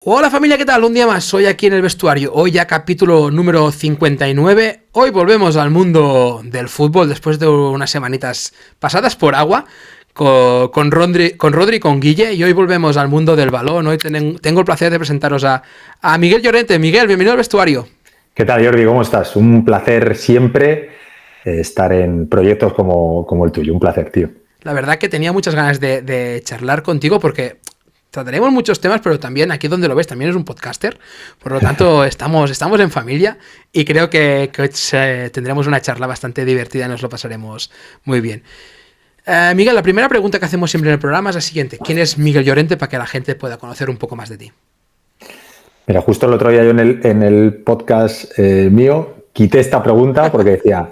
Hola familia, ¿qué tal? Un día más, hoy aquí en el vestuario, hoy ya capítulo número 59, hoy volvemos al mundo del fútbol después de unas semanitas pasadas por agua con Rodri y con Guille, y hoy volvemos al mundo del balón. Hoy tengo el placer de presentaros a Miguel Llorente. Miguel, bienvenido al vestuario. ¿Qué tal, Jordi? ¿Cómo estás? Un placer siempre estar en proyectos como el tuyo, un placer, tío. La verdad que tenía muchas ganas de charlar contigo porque trataremos muchos temas, pero también aquí donde lo ves, también es un podcaster. Por lo tanto, estamos en familia y creo que tendremos una charla bastante divertida y nos lo pasaremos muy bien. Miguel, la primera pregunta que hacemos siempre en el programa es la siguiente. ¿Quién es Miguel Llorente para que la gente pueda conocer un poco más de ti? Mira, justo el otro día yo en el podcast mío quité esta pregunta porque decía,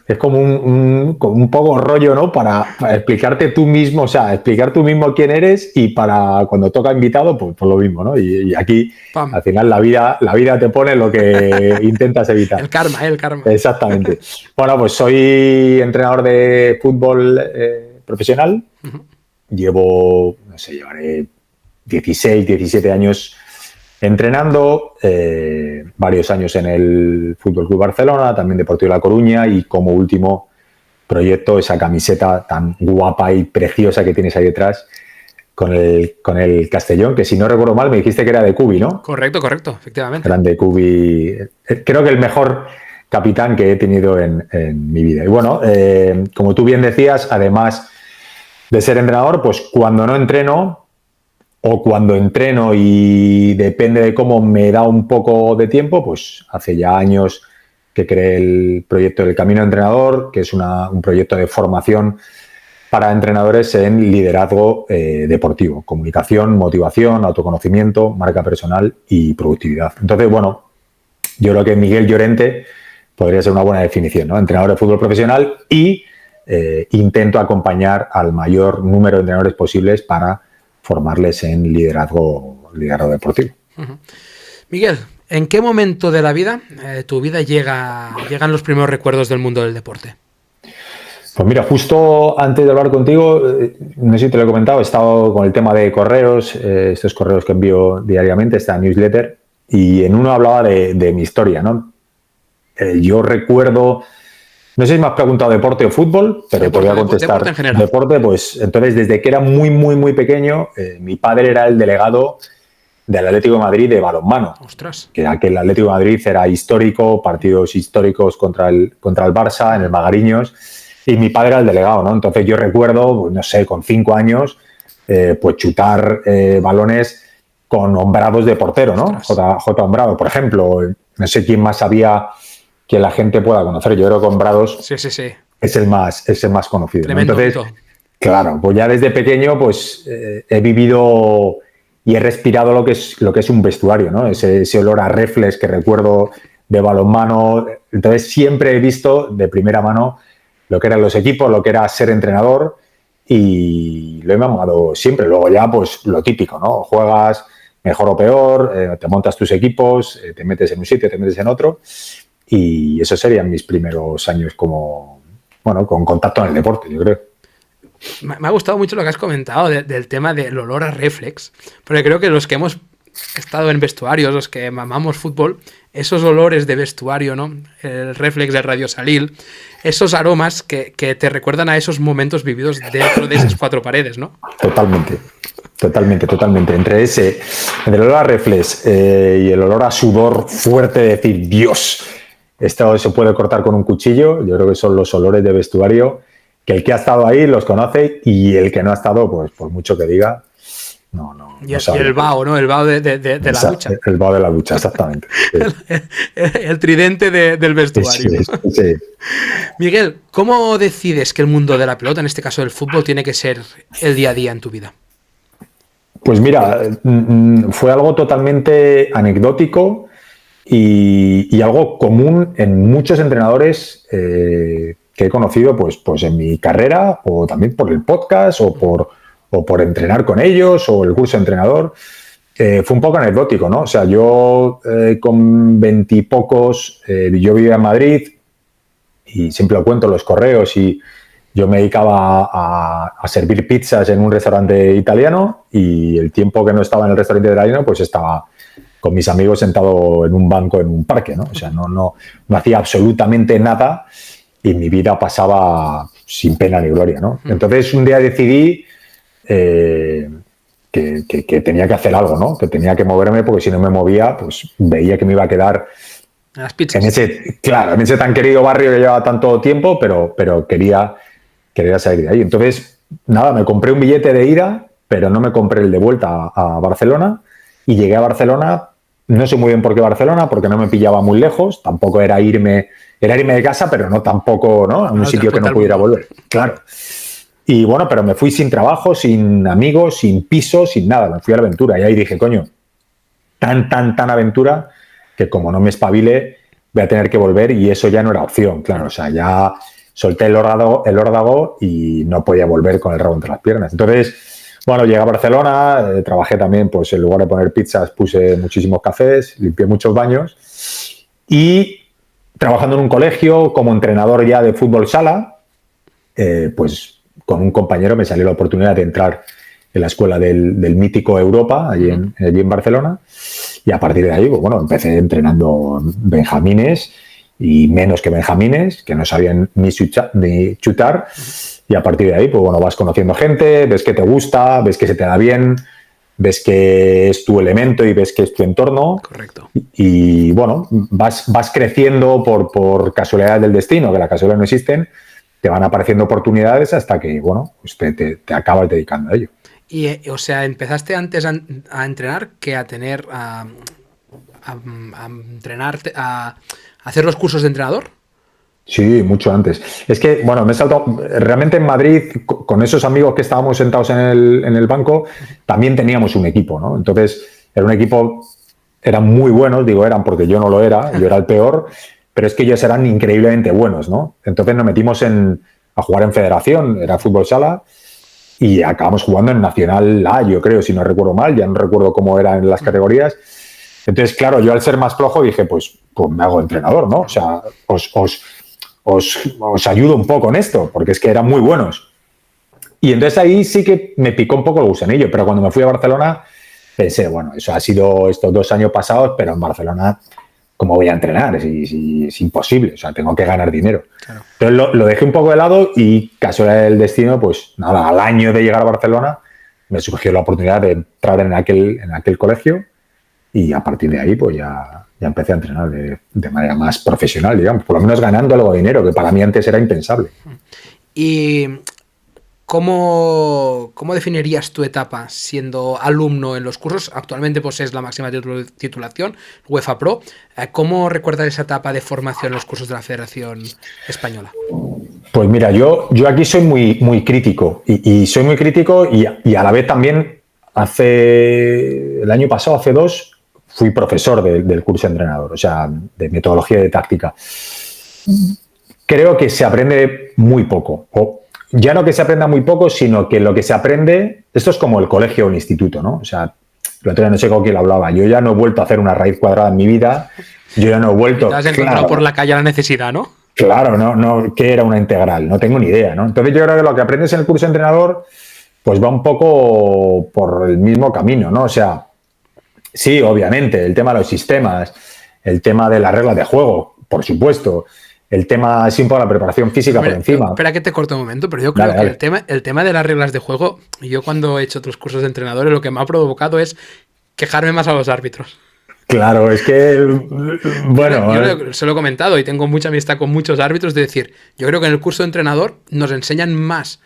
es como un poco rollo, ¿no? Para explicarte tú mismo, o sea, explicar tú mismo quién eres y para cuando toca invitado, pues lo mismo, ¿no? Y aquí, ¡Pam! al final, la vida te pone lo que intentas evitar. El karma, el karma. Exactamente. Bueno, pues soy entrenador de fútbol profesional. Uh-huh. Llevo, no sé, llevaré 16, 17 años entrenando, varios años en el Fútbol Club Barcelona, también Deportivo La Coruña, y como último proyecto esa camiseta tan guapa y preciosa que tienes ahí detrás con el Castellón, que si no recuerdo mal me dijiste que era de Cubi, ¿no? Correcto, efectivamente. Grande Cubi. Creo que el mejor capitán que he tenido en mi vida. Y bueno, como tú bien decías, además de ser entrenador, pues cuando no entreno o cuando entreno y depende de cómo me da un poco de tiempo, pues hace ya años que creé el proyecto del Camino Entrenador, que es un proyecto de formación para entrenadores en liderazgo deportivo, comunicación, motivación, autoconocimiento, marca personal y productividad. Entonces, bueno, yo creo que Miguel Llorente podría ser una buena definición, ¿no? Entrenador de fútbol profesional y intento acompañar al mayor número de entrenadores posibles para formarles en liderazgo deportivo. Uh-huh. Miguel, ¿en qué momento de la vida tu vida llegan los primeros recuerdos del mundo del deporte? Pues mira, justo antes de hablar contigo, no sé si te lo he comentado, he estado con el tema de correos, estos correos que envío diariamente, esta newsletter, y en uno hablaba de mi historia, ¿no? Yo recuerdo, no sé si me has preguntado deporte o fútbol, pero te voy a contestar. Deporte en general. Deporte, pues entonces desde que era muy, muy, muy pequeño, mi padre era el delegado del Atlético de Madrid de balonmano. ¡Ostras! Que el Atlético de Madrid era histórico, partidos históricos contra el Barça en el Magariños, y mi padre era el delegado, ¿no? Entonces yo recuerdo, no sé, con 5 años, pues chutar balones con Hombrados de portero, ¿no? J. Hombrado, por ejemplo. No sé quién más sabía que la gente pueda conocer. Yo creo que Hombrados sí. es el más conocido, ¿no? Tremendo. Entonces, claro, pues ya desde pequeño pues he vivido y he respirado lo que es un vestuario, ¿no? Ese olor a reflex que recuerdo de balonmano. Entonces siempre he visto de primera mano lo que eran los equipos, lo que era ser entrenador, y lo he mamado siempre. Luego ya pues lo típico, ¿no? Juegas mejor o peor, te montas tus equipos, te metes en un sitio, te metes en otro, y esos serían mis primeros años con contacto en el deporte, yo creo. Me ha gustado mucho lo que has comentado del tema del olor a reflex, porque creo que los que hemos estado en vestuarios, los que mamamos fútbol, esos olores de vestuario, ¿no? El reflex de Radio Salil, esos aromas que te recuerdan a esos momentos vividos dentro de esas cuatro paredes, ¿no? Totalmente. Entre el olor a reflex y el olor a sudor fuerte de decir, Dios, esto se puede cortar con un cuchillo. Yo creo que son los olores de vestuario que el que ha estado ahí los conoce, y el que no ha estado, pues por mucho que diga, no sabe. Y el vaho, ¿no? El vaho de la ducha. El vaho de la ducha, exactamente. Sí. el tridente del vestuario. Sí. Miguel, ¿cómo decides que el mundo de la pelota, en este caso del fútbol, tiene que ser el día a día en tu vida? Pues mira, fue algo totalmente anecdótico y algo común en muchos entrenadores que he conocido pues en mi carrera, o también por el podcast, o por entrenar con ellos, o el curso de entrenador. Fue un poco anecdótico, ¿no? O sea, yo con 20 y pocos, yo vivía en Madrid, y siempre lo cuento, los correos y yo me dedicaba a servir pizzas en un restaurante italiano y el tiempo que no estaba en el restaurante italiano, pues estaba con mis amigos sentado en un banco en un parque, ¿no? O sea, no hacía absolutamente nada y mi vida pasaba sin pena ni gloria, ¿no? Entonces un día decidí que tenía que hacer algo, ¿no? Que tenía que moverme porque si no me movía, pues veía que me iba a quedar las pizzas. en ese tan querido barrio que llevaba tanto tiempo, pero quería salir de ahí. Entonces, nada, me compré un billete de ida, pero no me compré el de vuelta a Barcelona y llegué a Barcelona. No sé muy bien por qué Barcelona, porque no me pillaba muy lejos, tampoco era irme de casa, pero no tampoco, ¿no? A un sitio que no pudiera volver. Claro. Y bueno, pero me fui sin trabajo, sin amigos, sin piso, sin nada. Me fui a la aventura y ahí dije, coño, tan aventura que como no me espabile voy a tener que volver y eso ya no era opción, claro. O sea, ya solté el órdago y no podía volver con el rabo entre las piernas. Entonces, bueno, llegué a Barcelona, trabajé también, pues en lugar de poner pizzas puse muchísimos cafés, limpié muchos baños y trabajando en un colegio como entrenador ya de fútbol sala, pues con un compañero me salió la oportunidad de entrar en la escuela del mítico Europa, allí en Barcelona, y a partir de ahí, pues, bueno, empecé entrenando benjamines y menos que benjamines, que no sabían ni chutar, y a partir de ahí, pues bueno, vas conociendo gente, ves que te gusta, ves que se te da bien, ves que es tu elemento y ves que es tu entorno. Correcto. Y bueno, vas creciendo por casualidades del destino, que las casualidades no existen, te van apareciendo oportunidades hasta que, bueno, pues te acabas dedicando a ello. Y, o sea, empezaste antes a entrenar que a tener, a entrenarte, a hacer los cursos de entrenador. Sí, mucho antes. Es que, bueno, me he saltado. Realmente en Madrid, con esos amigos que estábamos sentados en el banco, también teníamos un equipo, ¿no? Entonces, era un equipo, eran muy buenos, digo eran porque yo no lo era, yo era el peor, pero es que ellos eran increíblemente buenos, ¿no? Entonces nos metimos a jugar en federación, era fútbol sala, y acabamos jugando en Nacional A, yo creo, si no recuerdo mal, ya no recuerdo cómo eran las categorías. Entonces, claro, yo al ser más flojo dije, pues me hago entrenador, ¿no? O sea, os ayudo un poco en esto, porque es que eran muy buenos. Y entonces ahí sí que me picó un poco el gusanillo, pero cuando me fui a Barcelona pensé, bueno, eso ha sido estos 2 años pasados, pero en Barcelona, ¿cómo voy a entrenar? Es imposible, o sea, tengo que ganar dinero. Claro. Entonces lo dejé un poco de lado y casualidad del destino, pues nada, al año de llegar a Barcelona me surgió la oportunidad de entrar en aquel colegio y a partir de ahí pues ya empecé a entrenar de manera más profesional, digamos, por lo menos ganando algo de dinero, que para mí antes era impensable. ¿Y cómo definirías tu etapa siendo alumno en los cursos? Actualmente pues es la máxima titulación, UEFA Pro. ¿Cómo recuerdas esa etapa de formación en los cursos de la Federación Española? Pues mira, yo aquí soy muy crítico y soy muy crítico y a la vez también el año pasado, hace 2, fui profesor del curso de entrenador, o sea, de metodología y de táctica. Creo que se aprende muy poco, o ya no que se aprenda muy poco, sino que lo que se aprende, esto es como el colegio o el instituto, ¿no? O sea, el otro día no sé con quién lo hablaba, yo ya no he vuelto a hacer una raíz cuadrada en mi vida, yo ya no he vuelto... Te has encontrado por la calle a la necesidad, ¿no? Claro, no, ¿qué era una integral? No tengo ni idea, ¿no? Entonces yo creo que lo que aprendes en el curso de entrenador, pues va un poco por el mismo camino, ¿no? O sea, sí, obviamente, el tema de los sistemas, el tema de las reglas de juego, por supuesto, el tema es un poco la preparación física por encima. Espera que te corte un momento, pero yo creo que el tema de las reglas de juego, yo cuando he hecho otros cursos de entrenadores, lo que me ha provocado es quejarme más a los árbitros. Claro, es que, bueno... Yo se lo he comentado y tengo mucha amistad con muchos árbitros, de decir, yo creo que en el curso de entrenador nos enseñan más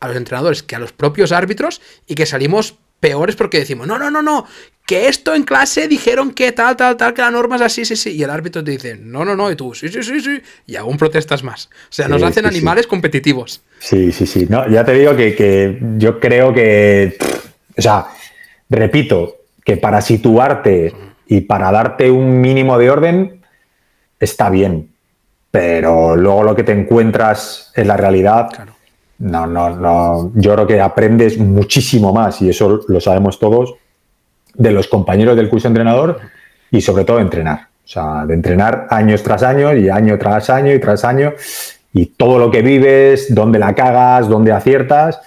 a los entrenadores que a los propios árbitros y que salimos peores porque decimos, no, que esto en clase dijeron que tal, que la norma es así, sí, y el árbitro te dice, no, y tú, sí, y aún protestas más. O sea, nos hacen animales competitivos. Sí, no, ya te digo que yo creo que, o sea, repito, que para situarte y para darte un mínimo de orden está bien, pero luego lo que te encuentras en la realidad, claro. No, yo creo que aprendes muchísimo más, y eso lo sabemos todos, de los compañeros del curso de entrenador y sobre todo de entrenar. O sea, de entrenar años tras años y año tras año y tras año. y todo lo que vives, dónde la cagas, dónde aciertas,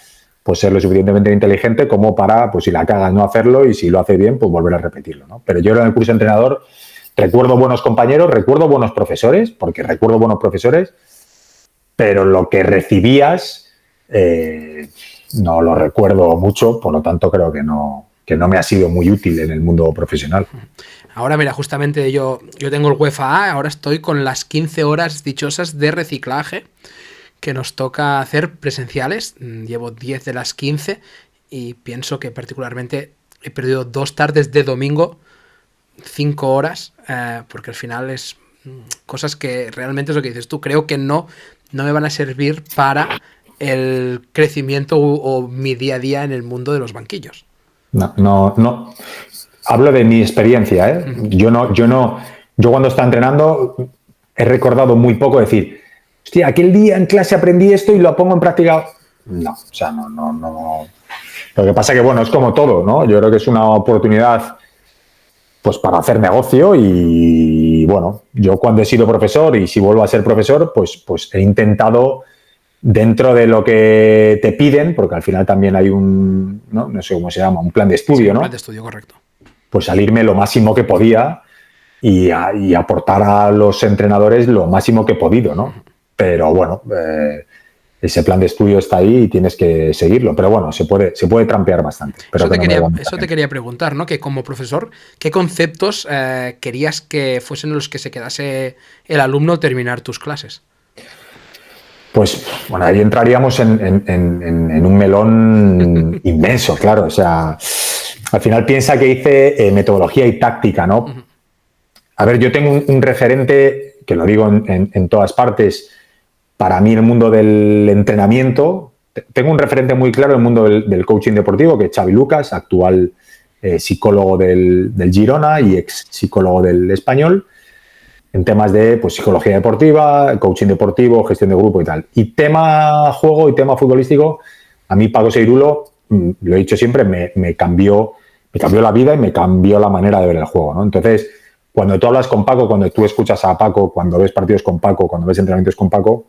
pues ser lo suficientemente inteligente como para, pues si la cagas, no hacerlo, y si lo haces bien, pues volver a repetirlo, ¿no? Pero yo en el curso de entrenador recuerdo buenos compañeros, recuerdo buenos profesores, porque recuerdo buenos profesores, pero lo que recibías no lo recuerdo mucho, por lo tanto creo que no me ha sido muy útil en el mundo profesional. Ahora, mira, justamente yo tengo el UEFA, ahora estoy con las 15 horas dichosas de reciclaje que nos toca hacer presenciales. Llevo 10 de las 15 y pienso que particularmente he perdido 2 tardes de domingo, 5 horas, porque al final es cosas que realmente es lo que dices tú. Creo que no me van a servir para el crecimiento o mi día a día en el mundo de los banquillos. No. Hablo de mi experiencia, ¿eh? Yo cuando estaba entrenando he recordado muy poco decir, hostia, aquel día en clase aprendí esto y lo pongo en práctica. No, o sea, no. Lo que pasa que, bueno, es como todo, ¿no? Yo creo que es una oportunidad, pues, para hacer negocio y, bueno, yo cuando he sido profesor y si vuelvo a ser profesor, pues he intentado, dentro de lo que te piden, porque al final también hay no sé cómo se llama, un plan de estudio, sí, ¿no? Un plan de estudio, correcto. Pues salirme lo máximo que podía y aportar a los entrenadores lo máximo que he podido, ¿no? Pero bueno, ese plan de estudio está ahí y tienes que seguirlo. Pero bueno, se puede trampear bastante. Pero eso te quería preguntar, ¿no? Que como profesor, ¿qué conceptos querías que fuesen los que se quedase el alumno al terminar tus clases? Pues bueno, ahí entraríamos en un melón inmenso, claro. O sea, al final piensa que hice metodología y táctica, ¿no? Uh-huh. A ver, yo tengo un referente, que lo digo en todas partes, para mí en el mundo del entrenamiento. Tengo un referente muy claro en el mundo del coaching deportivo, que es Xavi Lucas, actual psicólogo del Girona y ex psicólogo del Español, en temas de, pues, psicología deportiva, coaching deportivo, gestión de grupo y tal. Y tema juego y tema futbolístico, a mí Paco Seirulo, lo he dicho siempre, me cambió la vida y me cambió la manera de ver el juego, ¿no? Entonces, cuando tú hablas con Paco, cuando tú escuchas a Paco, cuando ves partidos con Paco, cuando ves entrenamientos con Paco,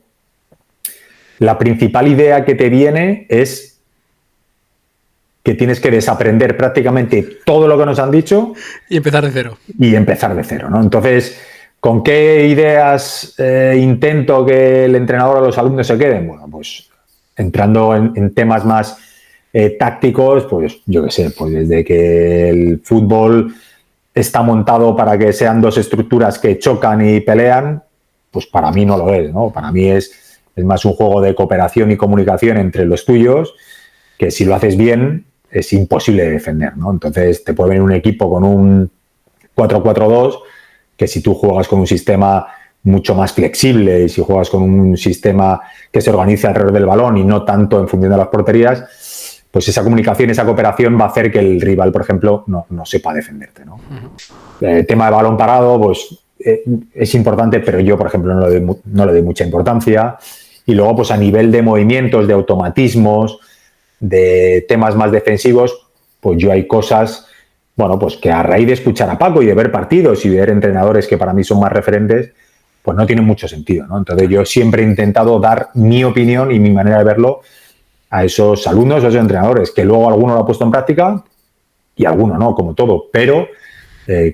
la principal idea que te viene es que tienes que desaprender prácticamente todo lo que nos han dicho y empezar de cero. ¿No? Entonces, ¿con qué ideas intento que el entrenador o los alumnos se queden? Bueno, pues entrando en temas más tácticos, pues yo qué sé, pues desde que el fútbol está montado para que sean dos estructuras que chocan y pelean, pues para mí no lo es, ¿no? Para mí es más un juego de cooperación y comunicación entre los tuyos, que si lo haces bien es imposible de defender, ¿no? Entonces te puede venir un equipo con un 4-4-2, que si tú juegas con un sistema mucho más flexible y si juegas con un sistema que se organice alrededor del balón y no tanto en función de las porterías, pues esa comunicación, esa cooperación va a hacer que el rival, por ejemplo, no sepa defenderte, ¿no? Uh-huh. El tema de balón parado, pues es importante, pero yo, por ejemplo, no le doy mucha importancia. Y luego, pues a nivel de movimientos, de automatismos, de temas más defensivos, pues yo hay cosas, bueno, pues que a raíz de escuchar a Paco y de ver partidos y de ver entrenadores que para mí son más referentes, pues no tienen mucho sentido, ¿no? Entonces yo siempre he intentado dar mi opinión y mi manera de verlo a esos alumnos, a esos entrenadores, que luego alguno lo ha puesto en práctica y alguno no, como todo, pero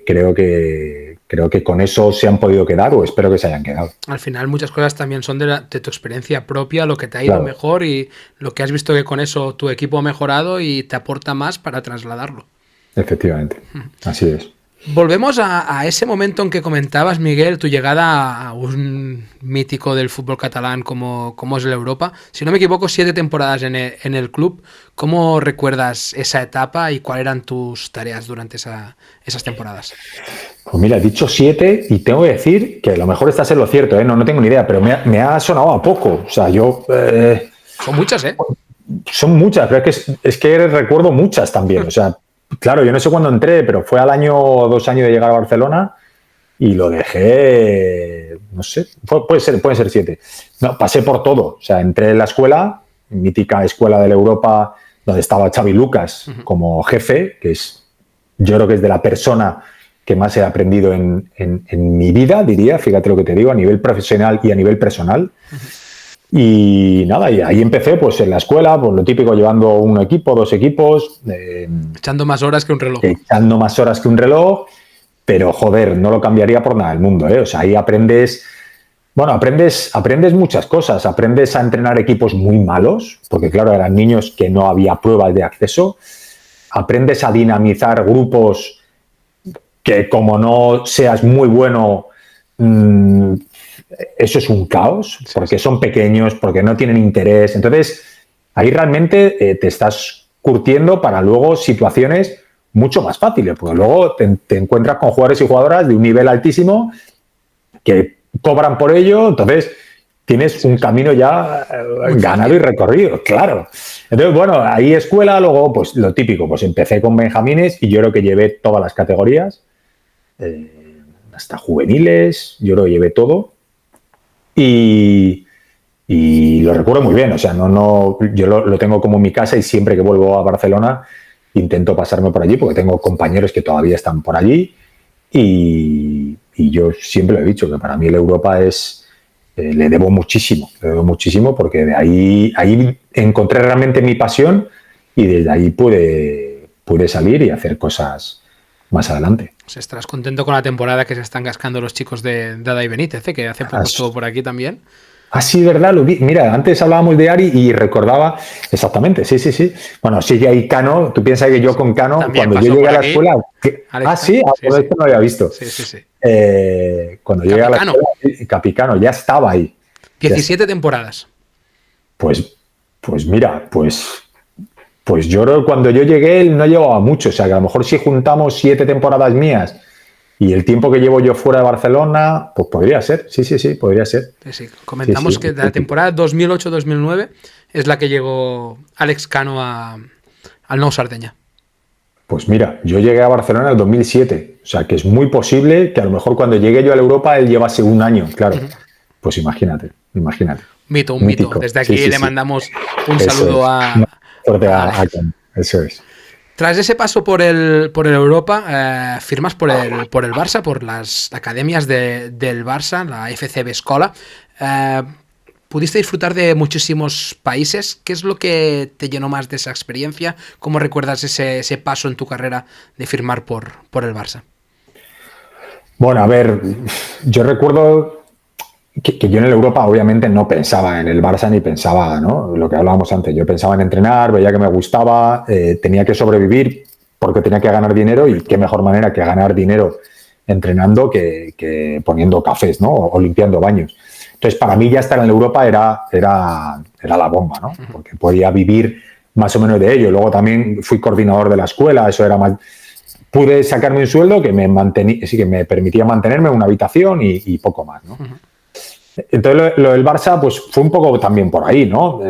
creo que con eso se han podido quedar, o espero que se hayan quedado. Al final muchas cosas también son de tu experiencia propia, lo que te ha ido mejor y lo que has visto que con eso tu equipo ha mejorado y te aporta más para trasladarlo. Efectivamente, así es. Volvemos a ese momento en que comentabas, Miguel, tu llegada a un mítico del fútbol catalán como es el Europa. Si no me equivoco, 7 temporadas en el club. ¿Cómo recuerdas esa etapa y cuáles eran tus tareas durante esas temporadas? Pues mira, he dicho 7 y tengo que decir que a lo mejor está a ser lo cierto, ¿eh? No tengo ni idea, pero me ha sonado a poco. O sea, yo... Son muchas, ¿eh? Son muchas, pero es que recuerdo muchas también. O sea, claro, yo no sé cuándo entré, pero fue al año o 2 años de llegar a Barcelona y lo dejé, no sé, pueden ser 7. No, pasé por todo. O sea, entré en la escuela, mítica escuela de la Europa, donde estaba Xavi Lucas como jefe, que es, yo creo que es de la persona que más he aprendido en mi vida, diría, fíjate lo que te digo, a nivel profesional y a nivel personal. Y nada, y ahí empecé pues en la escuela, pues lo típico, llevando un equipo, dos equipos. Echando más horas que un reloj. Echando más horas que un reloj, pero joder, no lo cambiaría por nada del mundo, ¿eh? O sea, ahí aprendes, bueno, aprendes muchas cosas. Aprendes a entrenar equipos muy malos, porque claro, eran niños que no había pruebas de acceso. Aprendes a dinamizar grupos que como no seas muy bueno, eso es un caos, porque son pequeños, porque no tienen interés. Entonces, ahí realmente te estás curtiendo para luego situaciones mucho más fáciles, porque luego te encuentras con jugadores y jugadoras de un nivel altísimo que cobran por ello, entonces tienes un camino ya ganado y recorrido, claro. Entonces, bueno, ahí escuela, luego pues lo típico, pues empecé con benjamines y yo creo que llevé todas las categorías, hasta juveniles, yo creo que llevé todo. Y lo recuerdo muy bien, o sea, yo lo tengo como mi casa y siempre que vuelvo a Barcelona intento pasarme por allí porque tengo compañeros que todavía están por allí y yo siempre lo he dicho que para mí el Europa le debo muchísimo porque de ahí encontré realmente mi pasión y desde ahí pude salir y hacer cosas más adelante. Pues estarás contento con la temporada que se están cascando los chicos de Dada y Benítez, que hace poco estuvo por aquí también. Ah, sí, verdad, lo vi. Mira, antes hablábamos de Ari y recordaba exactamente, sí. Bueno, sí, hay Cano, tú piensas que yo con Cano, también cuando yo llegué a la escuela... sí, esto no lo había visto. Sí. Cuando llegué a la escuela, Capicano ya estaba ahí. 17 temporadas. Pues mira, pues yo creo que cuando yo llegué él no llevaba mucho, o sea que a lo mejor si juntamos 7 temporadas mías y el tiempo que llevo yo fuera de Barcelona, pues podría ser, sí, podría ser. Sí. Comentamos que de la temporada 2008-2009 es la que llegó Alex Cano al Nou Sardeña. Pues mira, yo llegué a Barcelona en el 2007, o sea que es muy posible que a lo mejor cuando llegué yo a la Europa él llevase un año, claro. Pues imagínate. Un mito. Desde aquí le mandamos un eso saludo a eso es. Tras ese paso por el Europa, firmas por el Barça, por las academias del Barça, la FCB Escola. Pudiste disfrutar de muchísimos países. ¿Qué es lo que te llenó más de esa experiencia? ¿Cómo recuerdas ese paso en tu carrera de firmar por el Barça? Bueno, a ver, yo recuerdo que yo en el Europa obviamente no pensaba en el Barça ni pensaba, ¿no? Lo que hablábamos antes, yo pensaba en entrenar, veía que me gustaba, tenía que sobrevivir porque tenía que ganar dinero y qué mejor manera que ganar dinero entrenando que poniendo cafés, ¿no? O limpiando baños. Entonces, para mí ya estar en Europa era la bomba, ¿no? Porque podía vivir más o menos de ello. Luego también fui coordinador de la escuela, eso era más... Pude sacarme un sueldo que me permitía mantenerme en una habitación y poco más, ¿no? Entonces, lo del Barça, pues fue un poco también por ahí, ¿no?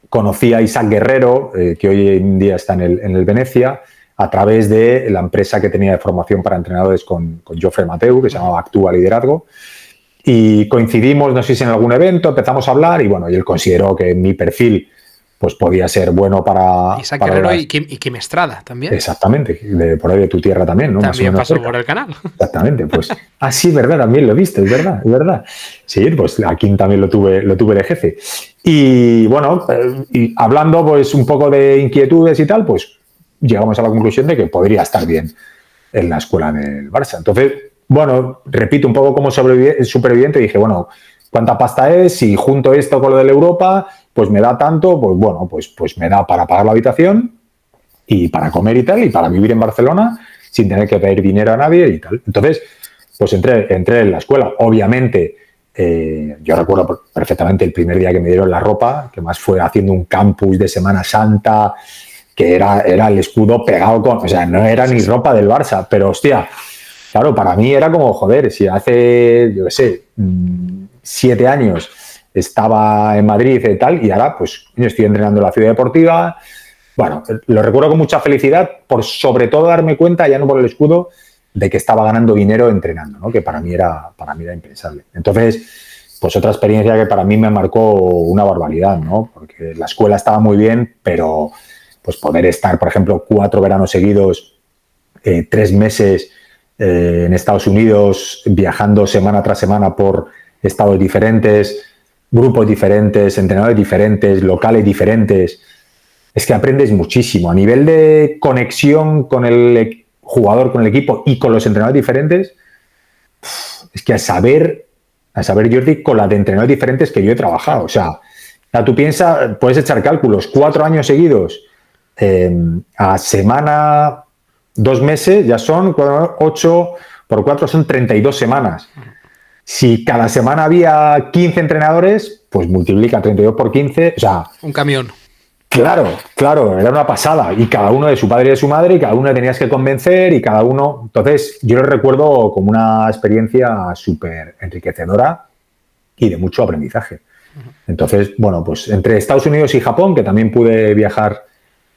Conocí a Isaac Guerrero, que hoy en día está en el Venecia, a través de la empresa que tenía de formación para entrenadores con Jofre Mateu, que se llamaba Actúa Liderazgo. Y coincidimos, no sé si en algún evento, empezamos a hablar y bueno, y él consideró que mi perfil pues podía ser bueno para... Isaac Guerrero y Kim Estrada también. Exactamente, por ahí de tu tierra también, ¿no? También pasó por el canal. Exactamente, pues... sí, verdad, también lo viste, es verdad. Sí, pues a Kim también lo tuve de jefe. Y bueno, y hablando pues un poco de inquietudes y tal, pues llegamos a la conclusión de que podría estar bien en la escuela del Barça. Entonces, bueno, repito, un poco como superviviente, dije, bueno, ¿cuánta pasta es? Si junto esto con lo de la Europa, pues me da tanto, pues bueno, pues me da para pagar la habitación y para comer y tal, y para vivir en Barcelona sin tener que pedir dinero a nadie y tal. Entonces, pues entré en la escuela. Obviamente, yo recuerdo perfectamente el primer día que me dieron la ropa, que más fue haciendo un campus de Semana Santa, que era el escudo pegado con... O sea, no era ni ropa del Barça, pero hostia... Claro, para mí era como, joder, si hace, yo qué sé, 7 años estaba en Madrid y tal, y ahora pues estoy entrenando en la Ciudad Deportiva. Bueno, lo recuerdo con mucha felicidad por sobre todo darme cuenta, ya no por el escudo, de que estaba ganando dinero entrenando, ¿no? Que para mí era impensable. Entonces, pues otra experiencia que para mí me marcó una barbaridad, ¿no? Porque la escuela estaba muy bien, pero pues poder estar, por ejemplo, 4 veranos seguidos, 3 meses... en Estados Unidos, viajando semana tras semana por estados diferentes, grupos diferentes, entrenadores diferentes, locales diferentes, es que aprendes muchísimo. A nivel de conexión con el jugador, con el equipo y con los entrenadores diferentes, es que a saber, Jordi, con la de entrenadores diferentes que yo he trabajado. O sea, tú piensas, puedes echar cálculos, 4 años seguidos, a semana, 2 meses, ya son 8 por 4 son 32 semanas. Si cada semana había 15 entrenadores, pues multiplica 32 por 15, o sea... Un camión. Claro, era una pasada. Y cada uno de su padre y de su madre, y cada uno tenías que convencer, y cada uno... Entonces, yo lo recuerdo como una experiencia súper enriquecedora y de mucho aprendizaje. Entonces, bueno, pues entre Estados Unidos y Japón, que también pude viajar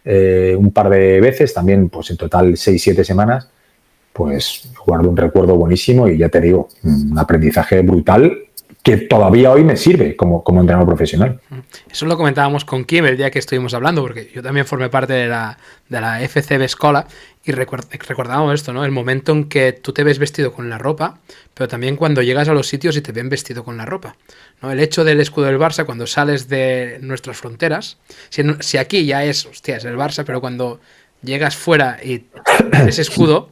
un par de veces, también pues en total 6-7 semanas, pues guardo un recuerdo buenísimo y ya te digo, un aprendizaje brutal que todavía hoy me sirve como entrenador profesional. Eso lo comentábamos con Kim el día que estuvimos hablando, porque yo también formé parte de la FCB Escola y recordábamos esto, ¿no? El momento en que tú te ves vestido con la ropa, pero también cuando llegas a los sitios y te ven vestido con la ropa, ¿no? El hecho del escudo del Barça cuando sales de nuestras fronteras, si aquí ya es, hostia, es el Barça, pero cuando llegas fuera y ese escudo,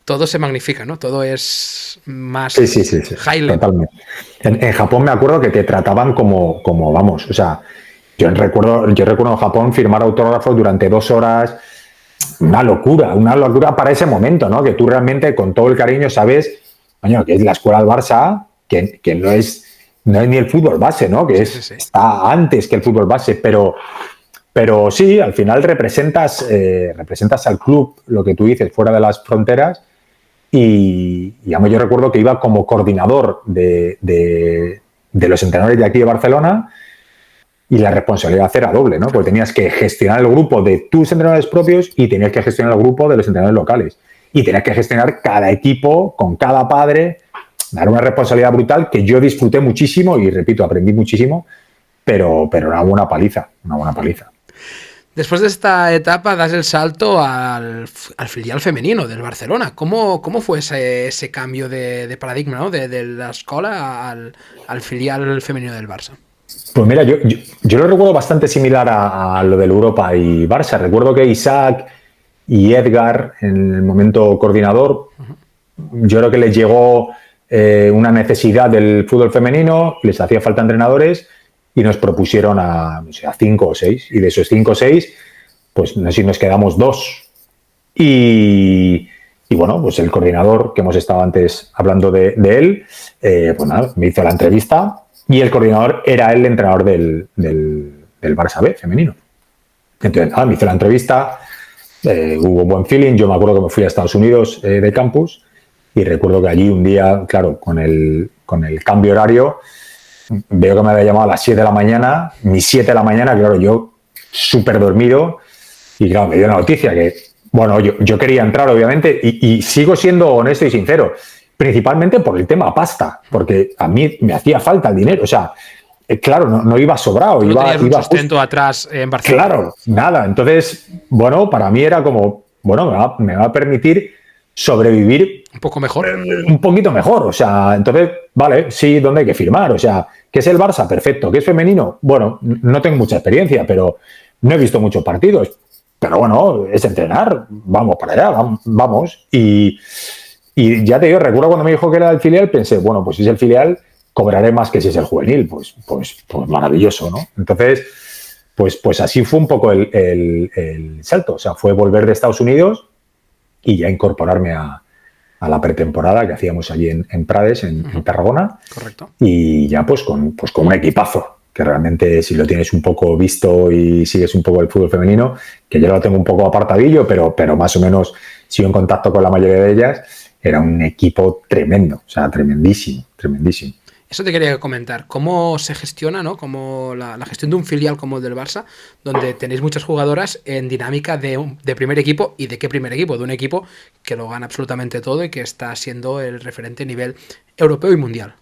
todo se magnifica, ¿no? Todo es más sí. high level. Totalmente. En Japón me acuerdo que te trataban como vamos, o sea, yo recuerdo en Japón firmar autógrafos durante 2 horas, una locura para ese momento, ¿no? Que tú realmente con todo el cariño sabes, coño, que es la escuela del Barça, que no es ni el fútbol base, ¿no? Que sí. Está antes que el fútbol base, pero sí, al final representas al club, lo que tú dices, fuera de las fronteras. Y digamos, yo recuerdo que iba como coordinador de los entrenadores de aquí de Barcelona y la responsabilidad era doble, ¿no? Porque tenías que gestionar el grupo de tus entrenadores propios y tenías que gestionar el grupo de los entrenadores locales. Y tenías que gestionar cada equipo con cada padre. Era una responsabilidad brutal que yo disfruté muchísimo y, repito, aprendí muchísimo, pero una buena paliza. Después de esta etapa das el salto al filial femenino del Barcelona. ¿Cómo fue ese cambio de paradigma, ¿no? de la escuela al filial femenino del Barça? Pues mira, yo lo recuerdo bastante similar a lo del Europa y Barça. Recuerdo que Isaac y Edgar, en el momento coordinador, yo creo que les llegó una necesidad del fútbol femenino, les hacía falta entrenadores y nos propusieron a 5 o 6. Y de esos 5 o 6, pues no sé si nos quedamos 2. Y bueno, pues el coordinador, que hemos estado antes hablando de él, pues nada, me hizo la entrevista y el coordinador era el entrenador del Barça B femenino. Entonces, nada, me hizo la entrevista, hubo buen feeling. Yo me acuerdo que me fui a Estados Unidos de campus y recuerdo que allí un día, claro, con el cambio horario, veo que me había llamado a las 7 de la mañana, mis 7 de la mañana, claro, yo súper dormido, y claro, me dio la noticia que, bueno, yo quería entrar, obviamente, y sigo siendo honesto y sincero, principalmente por el tema pasta, porque a mí me hacía falta el dinero, o sea, claro, no iba sobrado. No tenías un sustento atrás en Barcelona. Claro, nada, entonces, bueno, para mí era como, bueno, me va a permitir sobrevivir un poco mejor. Un poquito mejor, o sea, entonces, vale, sí, ¿dónde hay que firmar? O sea, ¿qué es el Barça? Perfecto. ¿Qué es femenino? Bueno, no tengo mucha experiencia, pero no he visto muchos partidos. Pero bueno, es entrenar, vamos para allá, vamos. Y ya te digo, recuerdo cuando me dijo que era el filial, pensé, bueno, pues si es el filial, cobraré más que si es el juvenil. Pues maravilloso, ¿no? Entonces, pues así fue un poco el salto. O sea, fue volver de Estados Unidos y ya incorporarme a la pretemporada que hacíamos allí en Prades, en Tarragona. Correcto. Y ya pues con un equipazo, que realmente si lo tienes un poco visto y sigues un poco el fútbol femenino, que yo lo tengo un poco apartadillo, pero más o menos sigo en contacto con la mayoría de ellas, era un equipo tremendo, o sea, tremendísimo. Eso te quería comentar. ¿Cómo se gestiona, ¿no? Como la gestión de un filial como el del Barça, donde tenéis muchas jugadoras en dinámica de primer equipo? ¿Y de qué primer equipo? De un equipo que lo gana absolutamente todo y que está siendo el referente a nivel europeo y mundial.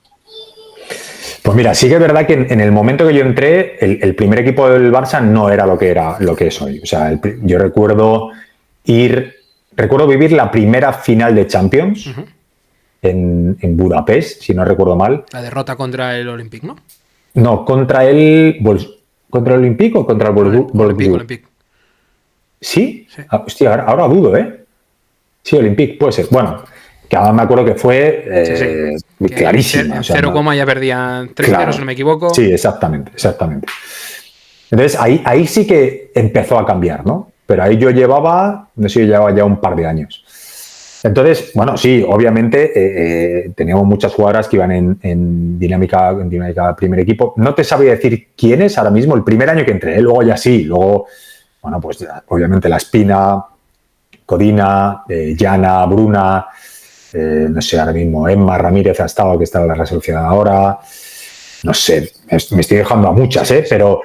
Pues mira, sí que es verdad que en el momento que yo entré, el primer equipo del Barça no era lo que es hoy. O sea, yo recuerdo vivir la primera final de Champions. En Budapest, si no recuerdo mal. La derrota contra el Olympique, ¿no? No, ¿contra el Olympique o contra el Olympique. ¿Sí? Sí. Hostia, ahora dudo, ¿eh? Sí, Olympique, puede ser. Bueno, que ahora me acuerdo que fue Que clarísima. En O sea, 0, no, ya perdían 3-0, si claro. no me equivoco. Sí, exactamente. Entonces ahí sí que empezó a cambiar, ¿no? Pero ahí yo llevaba ya un par de años. Entonces, bueno, sí, obviamente teníamos muchas jugadoras que iban en dinámica primer equipo. No te sabía decir quiénes ahora mismo, el primer año que entré, luego ya sí, luego, bueno, pues obviamente La Espina, Codina, Jana, Bruna, no sé, ahora mismo Emma Ramírez ha estado, que está en la Real Sociedad ahora. No sé, me estoy dejando a muchas, pero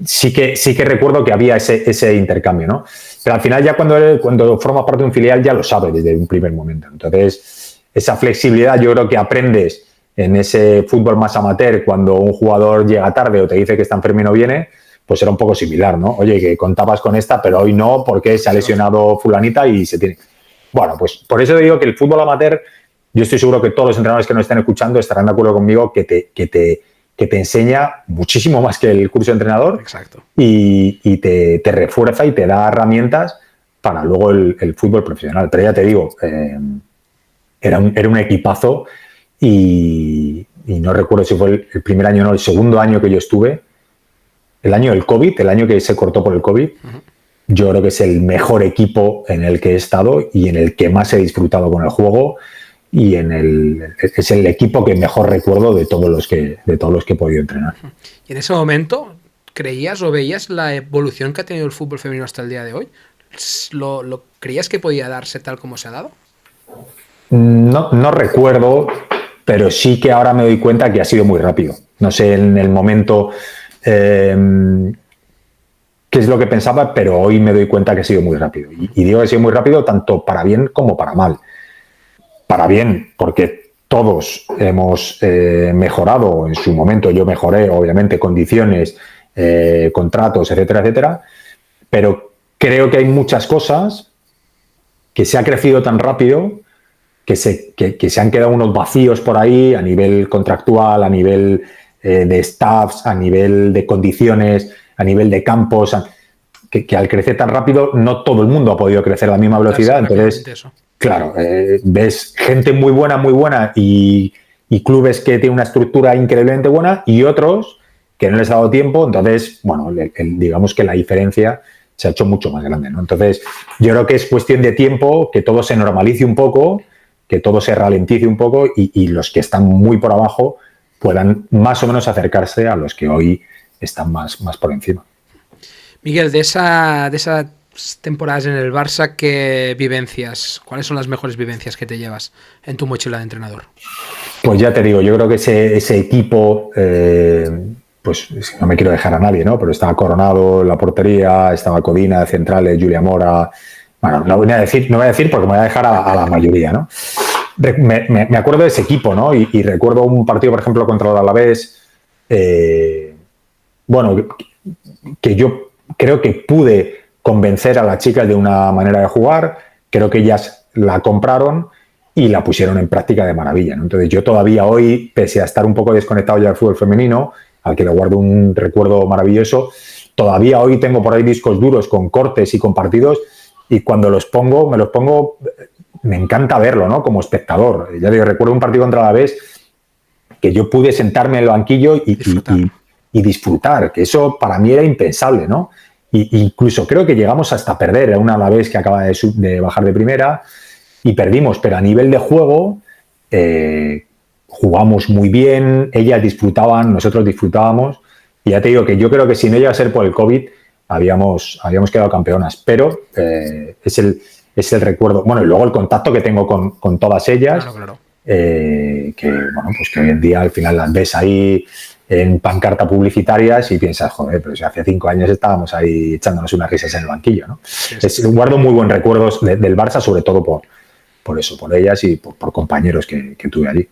sí que recuerdo que había ese intercambio, ¿no? Pero al final ya cuando formas parte de un filial ya lo sabes desde un primer momento. Entonces, esa flexibilidad yo creo que aprendes en ese fútbol más amateur cuando un jugador llega tarde o te dice que está enfermo y no viene, pues era un poco similar, ¿no? Oye, que contabas con esta, pero hoy no porque se ha lesionado fulanita y se tiene... Bueno, pues por eso digo que el fútbol amateur, yo estoy seguro que todos los entrenadores que nos estén escuchando estarán de acuerdo conmigo que te enseña muchísimo más que el curso de entrenador. Exacto. Y te refuerza y te da herramientas para luego el fútbol profesional. Pero ya te digo, era un equipazo y no recuerdo si fue el primer año o no, el segundo año que yo estuve, el año del COVID, el año que se cortó por el COVID. Uh-huh. Yo creo que es el mejor equipo en el que he estado y en el que más he disfrutado con el juego y es el equipo que mejor recuerdo de todos los que he podido entrenar. Y en ese momento, ¿creías o veías la evolución que ha tenido el fútbol femenino hasta el día de hoy? ¿Lo creías que podía darse tal como se ha dado? No recuerdo, pero sí que ahora me doy cuenta que ha sido muy rápido. No sé en el momento qué es lo que pensaba, pero hoy me doy cuenta que ha sido muy rápido. Y digo que ha sido muy rápido tanto para bien como para mal. Para bien, porque todos hemos mejorado en su momento. Yo mejoré, obviamente, condiciones, contratos, etcétera, etcétera. Pero creo que hay muchas cosas que se ha crecido tan rápido que se han quedado unos vacíos por ahí a nivel contractual, a nivel de staffs, a nivel de condiciones, a nivel de campos, que al crecer tan rápido no todo el mundo ha podido crecer a la misma velocidad. Entonces, eso. Claro, ves gente muy buena y clubes que tienen una estructura increíblemente buena y otros que no les ha dado tiempo. Entonces, bueno, digamos que la diferencia se ha hecho mucho más grande, ¿no? Entonces, yo creo que es cuestión de tiempo que todo se normalice un poco, que todo se ralentice un poco y los que están muy por abajo puedan más o menos acercarse a los que hoy están más por encima. Miguel, de esa temporadas en el Barça, ¿qué vivencias? ¿Cuáles son las mejores vivencias que te llevas en tu mochila de entrenador? Pues ya te digo, yo creo que ese equipo, pues no me quiero dejar a nadie, ¿no? Pero estaba Coronado en la portería, estaba Codina de centrales, Julia Mora. Bueno, no voy a decir porque me voy a dejar a la mayoría, ¿no? Me acuerdo de ese equipo, ¿no? Y recuerdo un partido, por ejemplo, contra el Alavés, bueno, que yo creo que pude convencer a las chicas de una manera de jugar, creo que ellas la compraron y la pusieron en práctica de maravilla, ¿no? Entonces yo todavía hoy, pese a estar un poco desconectado ya del fútbol femenino, al que le guardo un recuerdo maravilloso, todavía hoy tengo por ahí discos duros con cortes y con partidos y cuando me los pongo, me encanta verlo, ¿no? Como espectador. Ya digo, recuerdo un partido contra la Alavés que yo pude sentarme en el banquillo y disfrutar, que eso para mí era impensable, ¿no? Incluso creo que llegamos hasta perder a una Alavés que acaba de bajar de primera y perdimos, pero a nivel de juego jugamos muy bien, ellas disfrutaban, nosotros disfrutábamos y ya te digo que yo creo que si no llega a ser por el COVID habíamos quedado campeonas, pero es el recuerdo, bueno, y luego el contacto que tengo con todas ellas, claro. Que bueno, pues que hoy en día al final las ves ahí en pancarta publicitarias y piensas, joder, pero si hace 5 años estábamos ahí echándonos unas risas en el banquillo, ¿no? Sí. Guardo muy buenos recuerdos del Barça, sobre todo por eso, por ellas y por compañeros que tuve allí.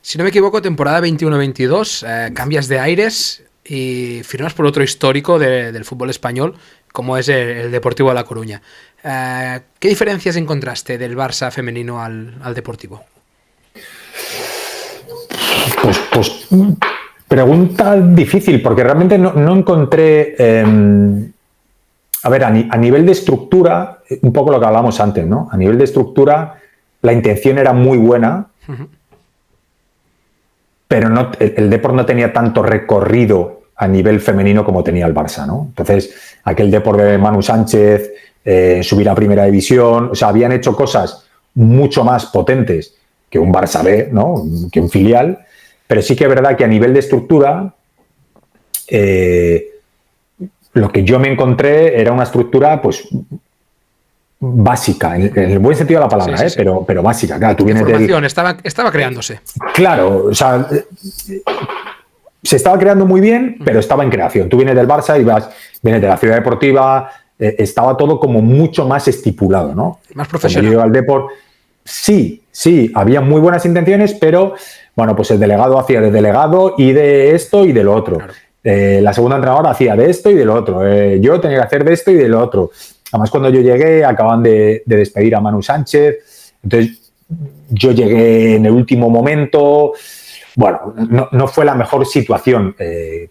Si no me equivoco, temporada 21-22, cambias de aires y firmas por otro histórico del fútbol español, como es el Deportivo de La Coruña. ¿Qué diferencias encontraste del Barça femenino al Deportivo? Pues pregunta difícil, porque realmente no encontré... a ver, a nivel de estructura, un poco lo que hablábamos antes, ¿no? A nivel de estructura, la intención era muy buena, pero el Depor no tenía tanto recorrido a nivel femenino como tenía el Barça, ¿no? Entonces, aquel Depor de Manu Sánchez, subir a Primera División, o sea, habían hecho cosas mucho más potentes que un Barça B, ¿no? Que un filial, pero sí que es verdad que a nivel de estructura, lo que yo me encontré era una estructura, pues, básica, en el buen sentido de la palabra, sí, sí. Pero básica. Claro, tú vienes estaba creándose. Claro, o sea, se estaba creando muy bien, pero estaba en creación. Tú vienes del Barça y vienes de la Ciudad Deportiva, estaba todo como mucho más estipulado, ¿no? Más profesional. Cuando yo iba al Depor, sí, había muy buenas intenciones, pero, bueno, pues el delegado hacía de delegado y de esto y de lo otro. Claro. La segunda entrenadora hacía de esto y de lo otro. Yo tenía que hacer de esto y de lo otro. Además, cuando yo llegué, acaban de despedir a Manu Sánchez. Entonces, yo llegué en el último momento. Bueno, no fue la mejor situación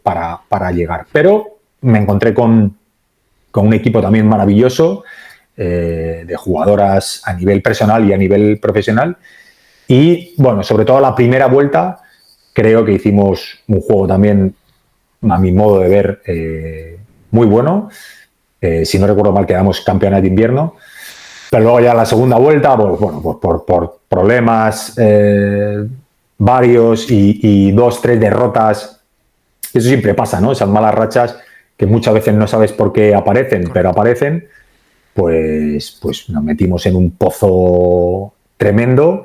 para llegar. Pero me encontré con un equipo también maravilloso, de jugadoras a nivel personal y a nivel profesional. Y, bueno, sobre todo la primera vuelta, creo que hicimos un juego también, a mi modo de ver, muy bueno. Si no recuerdo mal, quedamos campeones de invierno. Pero luego ya la segunda vuelta, pues, bueno, pues por problemas varios y 2-3 derrotas, eso siempre pasa, ¿no? Esas malas rachas que muchas veces no sabes por qué aparecen, pero aparecen, pues nos metimos en un pozo tremendo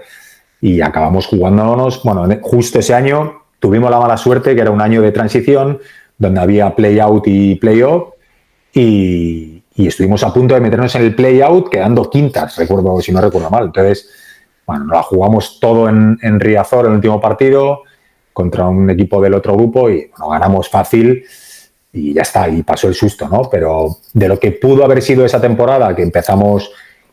y acabamos jugándonos. Bueno, justo ese año tuvimos la mala suerte que era un año de transición donde había play-out y play-off y estuvimos a punto de meternos en el play-out quedando quintas, recuerdo, si no recuerdo mal. Entonces, bueno, nos la jugamos todo en Riazor, el último partido, contra un equipo del otro grupo y, bueno, ganamos fácil y ya está, y pasó el susto, ¿no? Pero de lo que pudo haber sido esa temporada, que empezamos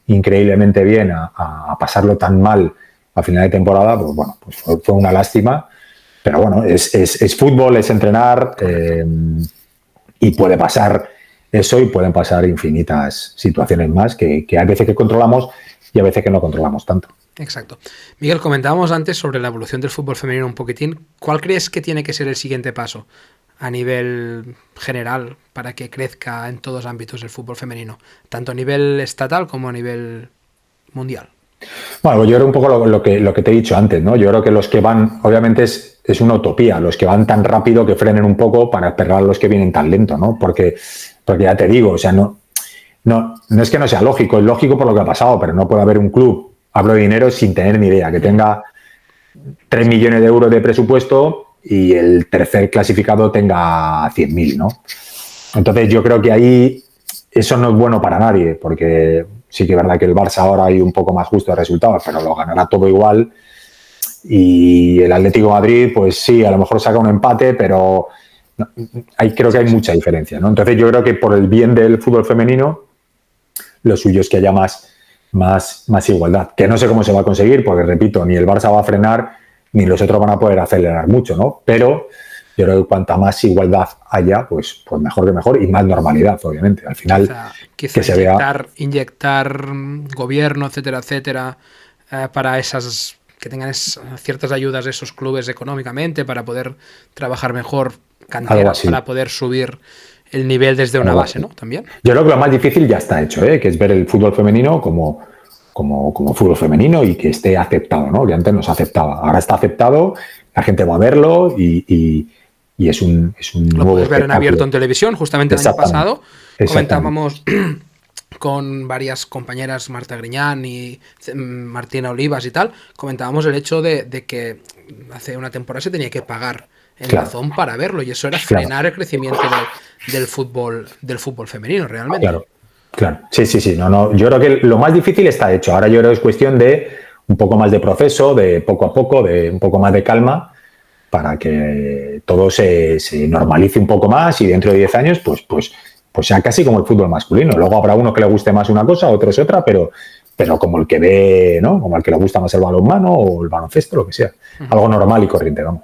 increíblemente bien a pasarlo tan mal a final de temporada, pues bueno, pues fue una lástima. Pero bueno, es fútbol, es entrenar y puede pasar eso y pueden pasar infinitas situaciones más que hay veces que controlamos y a veces que no controlamos tanto. Exacto. Miguel, comentábamos antes sobre la evolución del fútbol femenino un poquitín. ¿Cuál crees que tiene que ser el siguiente paso a nivel general para que crezca en todos los ámbitos el fútbol femenino, tanto a nivel estatal como a nivel mundial? Bueno, pues yo creo un poco lo que te he dicho antes, ¿no? Yo creo que los que van, obviamente es una utopía, los que van tan rápido que frenen un poco para esperar a los que vienen tan lento, ¿no? Porque ya te digo, o sea, no es que no sea lógico, es lógico por lo que ha pasado, pero no puede haber un club, hablo de dinero sin tener ni idea, que tenga 3 millones de euros de presupuesto y el tercer clasificado tenga 100.000, ¿no? Entonces yo creo que ahí eso no es bueno para nadie, porque sí que es verdad que el Barça ahora hay un poco más justo de resultados, pero lo ganará todo igual. Y el Atlético de Madrid, pues sí, a lo mejor saca un empate, pero creo que hay mucha diferencia, ¿no? Entonces yo creo que por el bien del fútbol femenino, lo suyo es que haya más igualdad. Que no sé cómo se va a conseguir, porque repito, ni el Barça va a frenar, ni los otros van a poder acelerar mucho, ¿no? Pero yo creo que cuanta más igualdad haya, pues mejor que mejor y más normalidad, obviamente. Al final, quizá que se inyectar gobierno, etcétera, para esas que tengan ciertas ayudas de esos clubes económicamente para poder trabajar mejor, canteras para poder subir el nivel desde una base, ¿no? También. Yo creo que lo más difícil ya está hecho, que es ver el fútbol femenino como fútbol femenino y que esté aceptado, ¿no? Que antes no se aceptaba. Ahora está aceptado, la gente va a verlo y es un lo nuevo puedes ver en abierto en televisión. Justamente el año pasado comentábamos con varias compañeras, Marta Griñán y Martina Olivas y tal, comentábamos el hecho de que hace una temporada se tenía que pagar en Dazón para verlo, y eso era frenar el crecimiento del fútbol femenino, realmente. Claro. Sí. No. Yo creo que lo más difícil está hecho. Ahora yo creo que es cuestión de un poco más de proceso, de poco a poco, de un poco más de calma, para que todo se normalice un poco más y dentro de 10 años, pues sea casi como el fútbol masculino. Luego habrá uno que le guste más una cosa, otro es otra, pero como el que ve, ¿no? Como el que le gusta más el balonmano o el baloncesto, lo que sea. Algo normal y corriente, vamos.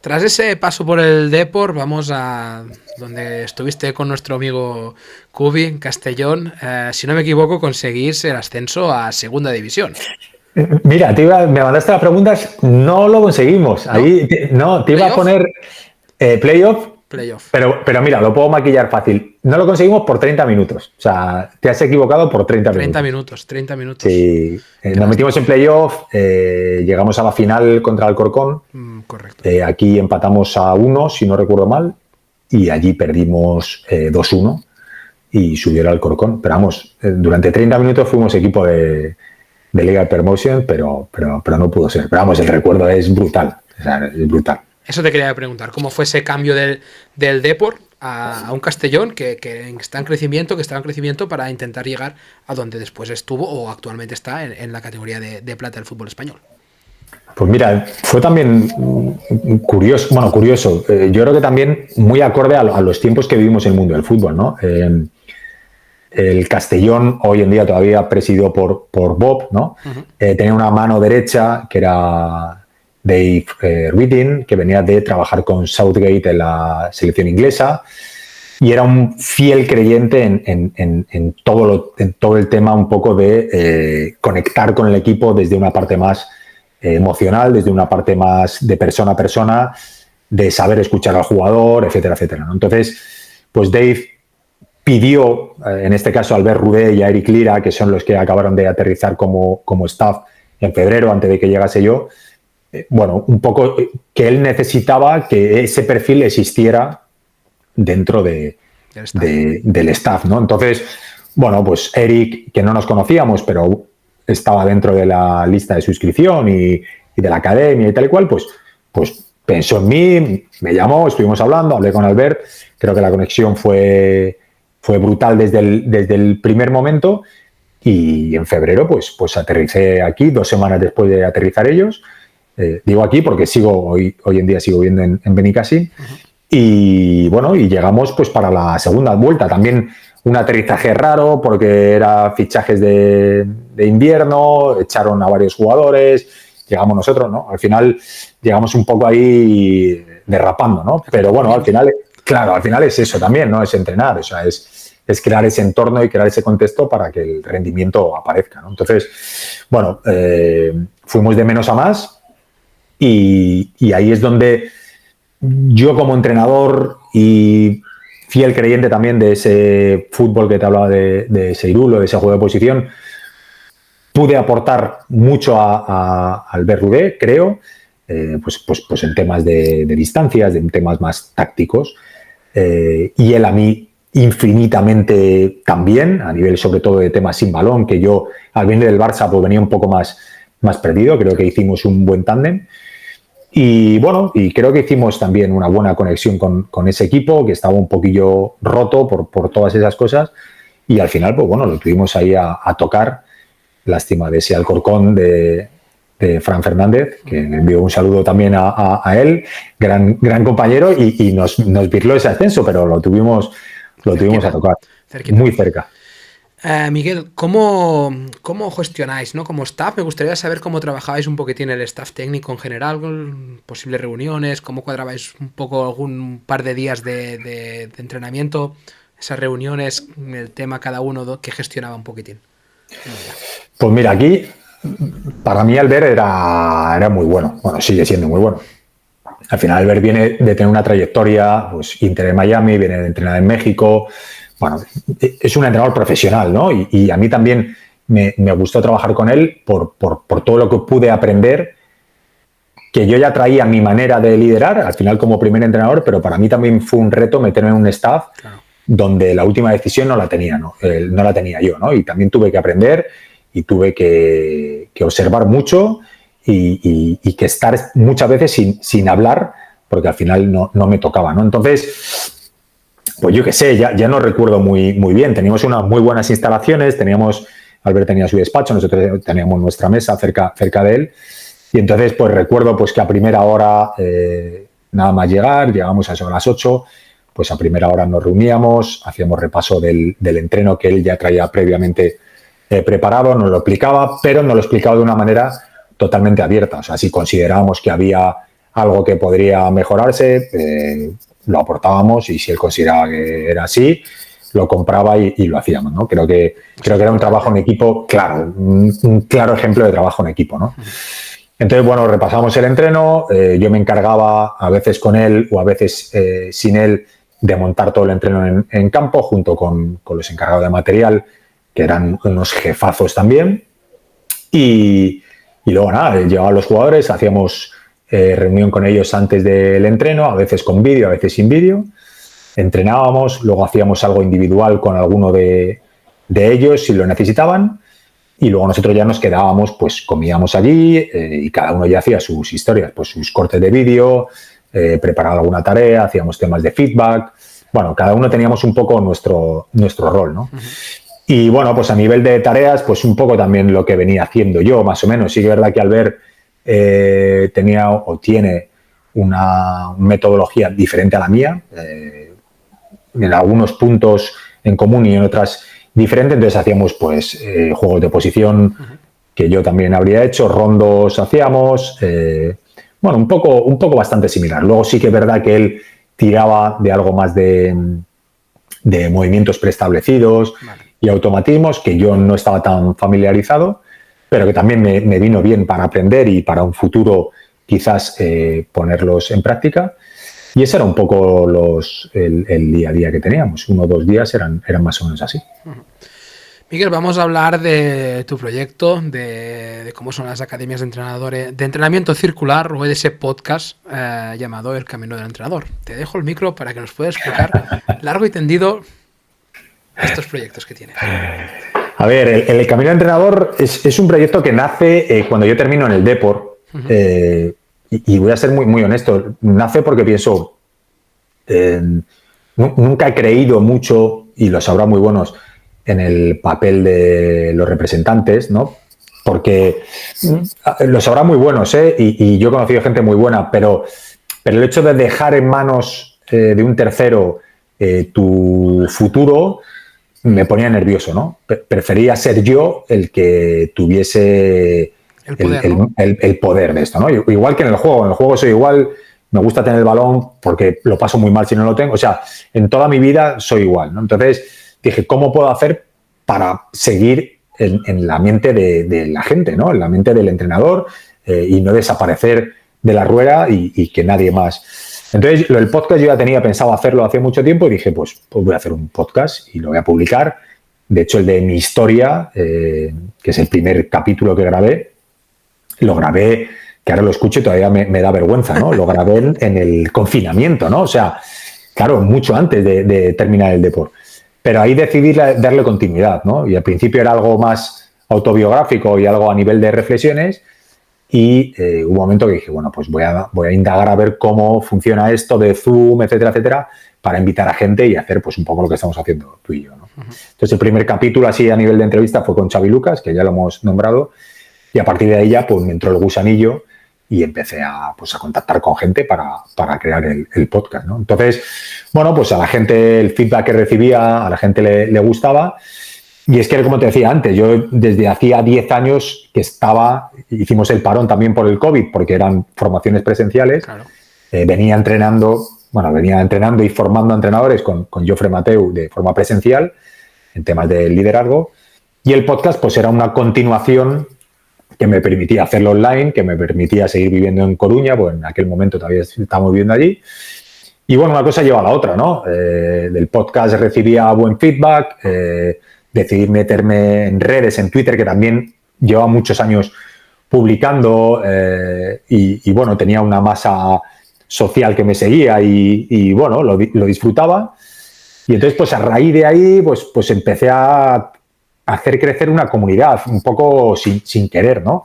Tras ese paso por el Depor, vamos a donde estuviste con nuestro amigo Cubi, en Castellón. Si no me equivoco, conseguís el ascenso a Segunda División. Mira, me mandaste las preguntas, no lo conseguimos. ¿No? Ahí te iba a poner playoff. Playoff. Pero mira, lo puedo maquillar fácil. No lo conseguimos por 30 minutos. O sea, te has equivocado por 30 minutos. 30 minutos. Sí. Nos metimos en playoff, llegamos a la final contra Alcorcón. Correcto. Aquí empatamos a 1, si no recuerdo mal, y allí perdimos 2-1 y subió el Alcorcón. Pero vamos, durante 30 minutos fuimos equipo de Liga Promotion, pero no pudo ser. Pero vamos, el recuerdo es brutal. O sea, es brutal. Eso te quería preguntar, ¿cómo fue ese cambio del Depor a un Castellón que está en crecimiento para intentar llegar a donde después estuvo o actualmente está en la categoría de plata del fútbol español? Pues mira, fue también curioso. Yo creo que también muy acorde a los tiempos que vivimos en el mundo del fútbol, ¿no? El Castellón, hoy en día todavía presidido por Bob, ¿no? Uh-huh. Tenía una mano derecha que era Dave Reading, que venía de trabajar con Southgate en la selección inglesa y era un fiel creyente en todo el tema un poco de conectar con el equipo desde una parte más emocional, desde una parte más de persona a persona, de saber escuchar al jugador, etcétera, etcétera, ¿no? Entonces, pues Dave pidió, en este caso a Albert Rudé y a Eric Lira, que son los que acabaron de aterrizar como staff en febrero, antes de que llegase yo, un poco que él necesitaba que ese perfil existiera dentro del staff, ¿no? Entonces, pues Eric, que no nos conocíamos, pero estaba dentro de la lista de suscripción y de la academia y tal y cual, pues pensó en mí, me llamó, estuvimos hablando, hablé con Albert, creo que la conexión fue brutal desde el primer momento y en febrero pues aterricé aquí, 2 semanas después de aterrizar ellos. Digo aquí porque hoy en día sigo viviendo en Benicàssim. Uh-huh. Y llegamos pues para la segunda vuelta. También un aterrizaje raro porque era fichajes de invierno, echaron a varios jugadores, llegamos nosotros, ¿no? Al final llegamos un poco ahí derrapando, ¿no? Pero al final es eso también, ¿no? Es entrenar, o sea, es crear ese entorno y crear ese contexto para que el rendimiento aparezca, ¿no? Entonces, fuimos de menos a más. Y ahí es donde yo como entrenador y fiel creyente también de ese fútbol que te hablaba de Seirulo, de ese juego de posición, pude aportar mucho a Albert Rudé, creo, pues en temas de distancias, en temas más tácticos, y él a mí infinitamente también, a nivel sobre todo de temas sin balón, que yo al venir del Barça pues venía un poco más perdido, creo que hicimos un buen tándem. Y creo que hicimos también una buena conexión con ese equipo que estaba un poquillo roto por todas esas cosas y al final lo tuvimos ahí a tocar. Lástima de ese Alcorcón de Fran Fernández, que le envío un saludo también a él, gran compañero y nos virló ese ascenso, pero lo tuvimos a tocar. Cerquita. Muy cerca. Miguel, ¿cómo gestionáis, ¿no? Como staff, me gustaría saber cómo trabajabais un poquitín el staff técnico en general, posibles reuniones, cómo cuadrabais un poco algún par de días de entrenamiento, esas reuniones, el tema cada uno que gestionaba un poquitín. Pues mira, aquí para mí Albert era muy bueno, sigue siendo muy bueno. Al final Albert viene de tener una trayectoria, pues Inter en Miami, viene de entrenar en México. Es un entrenador profesional, ¿no? Y a mí también me gustó trabajar con él por todo lo que pude aprender, que yo ya traía mi manera de liderar, al final como primer entrenador, pero para mí también fue un reto meterme en un staff donde la última decisión no la tenía, ¿no? No la tenía yo, ¿no? Y también tuve que aprender y tuve que observar mucho y que estar muchas veces sin hablar, porque al final no me tocaba, ¿no? Entonces, pues yo qué sé, ya no recuerdo muy bien. Teníamos unas muy buenas instalaciones, Albert tenía su despacho, nosotros teníamos nuestra mesa cerca de él. Y entonces, pues recuerdo pues que a primera hora, nada más llegamos a las 8, pues a primera hora nos reuníamos, hacíamos repaso del entreno que él ya traía previamente preparado, nos lo explicaba, pero nos lo explicaba de una manera totalmente abierta. O sea, si considerábamos que había algo que podría mejorarse, lo aportábamos y si él consideraba que era así, lo compraba y lo hacíamos, ¿no? Creo que era un trabajo en equipo, claro, un claro ejemplo de trabajo en equipo, ¿no? Entonces, bueno, repasamos el entreno, yo me encargaba a veces con él o a veces sin él de montar todo el entreno en campo junto con los encargados de material, que eran unos jefazos también. Y luego, nada, llegaban los jugadores, hacíamos reunión con ellos antes del entreno, a veces con vídeo, a veces sin vídeo. Entrenábamos, luego hacíamos algo individual con alguno de ellos si lo necesitaban. Y luego nosotros ya nos quedábamos, pues comíamos allí y cada uno ya hacía sus historias, pues sus cortes de vídeo, preparaba alguna tarea, hacíamos temas de feedback. Bueno, cada uno teníamos un poco nuestro rol, ¿no? Y bueno, pues a nivel de tareas, pues un poco también lo que venía haciendo yo, más o menos. Sí que es verdad que Albert tenía o tiene una metodología diferente a la mía, en algunos puntos en común y en otras diferentes. Entonces hacíamos pues juegos de posición que yo también habría hecho, rondos hacíamos, bueno, un poco bastante similar. Luego sí que es verdad que él tiraba de algo más de movimientos preestablecidos y automatismos que yo no estaba tan familiarizado, pero que también me vino bien para aprender y para un futuro quizás ponerlos en práctica. Y ese era un poco el día a día que teníamos. 1 o 2 días eran más o menos así. Miguel, vamos a hablar de tu proyecto, de cómo son las academias de entrenadores, de entrenamiento circular o de ese podcast llamado El Camino del Entrenador. Te dejo el micro para que nos puedas explicar largo y tendido estos proyectos que tienes. A ver, el Camino del Entrenador es un proyecto que nace cuando yo termino en el Depor. Y voy a ser muy, muy honesto. Nace porque pienso, nunca he creído mucho, y los habrá muy buenos, en el papel de los representantes, ¿no? Porque los habrá muy buenos, y yo he conocido gente muy buena, pero el hecho de dejar en manos de un tercero tu futuro me ponía nervioso, ¿no? Prefería ser yo el que tuviese el poder de esto, ¿no? Igual que en el juego soy igual, me gusta tener el balón porque lo paso muy mal si no lo tengo, o sea, en toda mi vida soy igual, ¿no? Entonces dije, ¿cómo puedo hacer para seguir en la mente de la gente, ¿no? En la mente del entrenador y no desaparecer de la rueda y que nadie más. Entonces, el podcast yo ya tenía pensado hacerlo hace mucho tiempo y dije, pues voy a hacer un podcast y lo voy a publicar. De hecho, el de mi historia, que es el primer capítulo que grabé, lo grabé, que ahora lo escucho y todavía me da vergüenza, ¿no? Lo grabé en el confinamiento, ¿no? O sea, claro, mucho antes de terminar el deporte. Pero ahí decidí darle continuidad, ¿no? Y al principio era algo más autobiográfico y algo a nivel de reflexiones. Y hubo un momento que dije, bueno, pues voy a indagar a ver cómo funciona esto de Zoom, etcétera, etcétera, para invitar a gente y hacer pues un poco lo que estamos haciendo tú y yo, ¿no? Entonces, el primer capítulo así a nivel de entrevista fue con Xavi Lucas, que ya lo hemos nombrado, y a partir de ahí ya pues me entró el gusanillo y empecé a contactar con gente para crear el podcast, ¿no? Entonces, bueno, pues a la gente el feedback que recibía, a la gente le gustaba. Y es que, como te decía antes, yo desde hacía 10 años que hicimos el parón también por el COVID, porque eran formaciones presenciales, claro. Venía entrenando y formando a entrenadores con Jofre Mateu de forma presencial en temas de liderazgo, y el podcast pues era una continuación que me permitía hacerlo online, que me permitía seguir viviendo en Coruña, pues en aquel momento todavía estábamos viviendo allí. Y bueno, una cosa lleva a la otra, ¿no? Del podcast recibía buen feedback, decidí meterme en redes, en Twitter, que también llevaba muchos años publicando y bueno, tenía una masa social que me seguía y bueno, lo disfrutaba. Y entonces, pues a raíz de ahí, pues empecé a hacer crecer una comunidad, un poco sin querer, ¿no?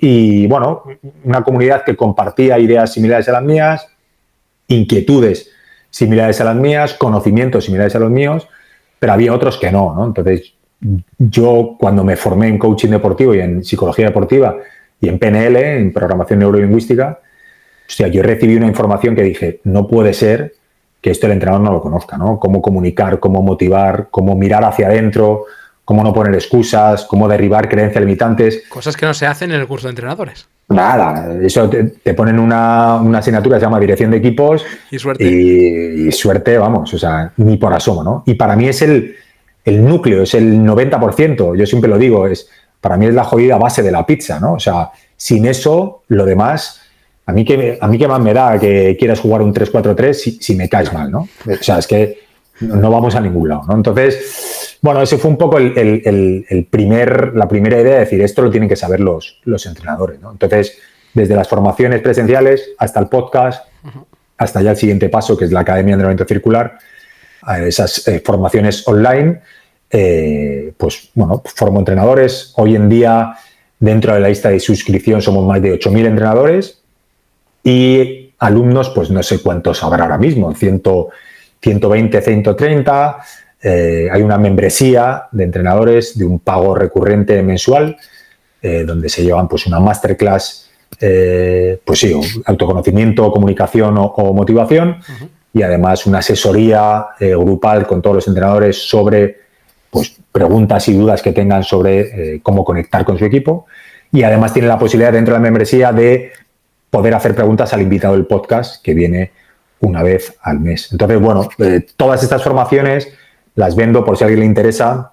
Y bueno, una comunidad que compartía ideas similares a las mías, inquietudes similares a las mías, conocimientos similares a los míos, pero había otros que no, ¿no? Entonces, yo cuando me formé en coaching deportivo y en psicología deportiva y en PNL, en programación neurolingüística, hostia, yo recibí una información que dije, no puede ser que esto el entrenador no lo conozca, ¿no? Cómo comunicar, cómo motivar, cómo mirar hacia adentro, cómo no poner excusas, cómo derribar creencias limitantes. Cosas que no se hacen en el curso de entrenadores. Nada, eso te ponen una asignatura que se llama dirección de equipos Y suerte. Y suerte, vamos, o sea, ni por asomo, ¿no? Y para mí es el núcleo, es el 90%, yo siempre lo digo, para mí es la jodida base de la pizza, ¿no? O sea, sin eso, lo demás, a mí qué más me da que quieras jugar un 3-4-3 si me caes mal, ¿no? O sea, es que no vamos a ningún lado, ¿no? Entonces, bueno, ese fue un poco la primera idea de decir, esto lo tienen que saber los entrenadores, ¿no? Entonces, desde las formaciones presenciales hasta el podcast, hasta ya el siguiente paso, que es la Academia de Entrenamiento Circular, esas formaciones online, pues bueno, formo entrenadores. Hoy en día, dentro de la lista de suscripción, somos más de 8.000 entrenadores y alumnos, pues no sé cuántos habrá ahora mismo, 120, 130. Hay una membresía de entrenadores de un pago recurrente mensual, donde se llevan pues una masterclass, pues sí, autoconocimiento, comunicación o motivación, y además una asesoría grupal con todos los entrenadores sobre pues preguntas y dudas que tengan sobre cómo conectar con su equipo, y además tiene la posibilidad dentro de la membresía de poder hacer preguntas al invitado del podcast, que viene una vez al mes. Entonces, bueno, todas estas formaciones las vendo, por si a alguien le interesa,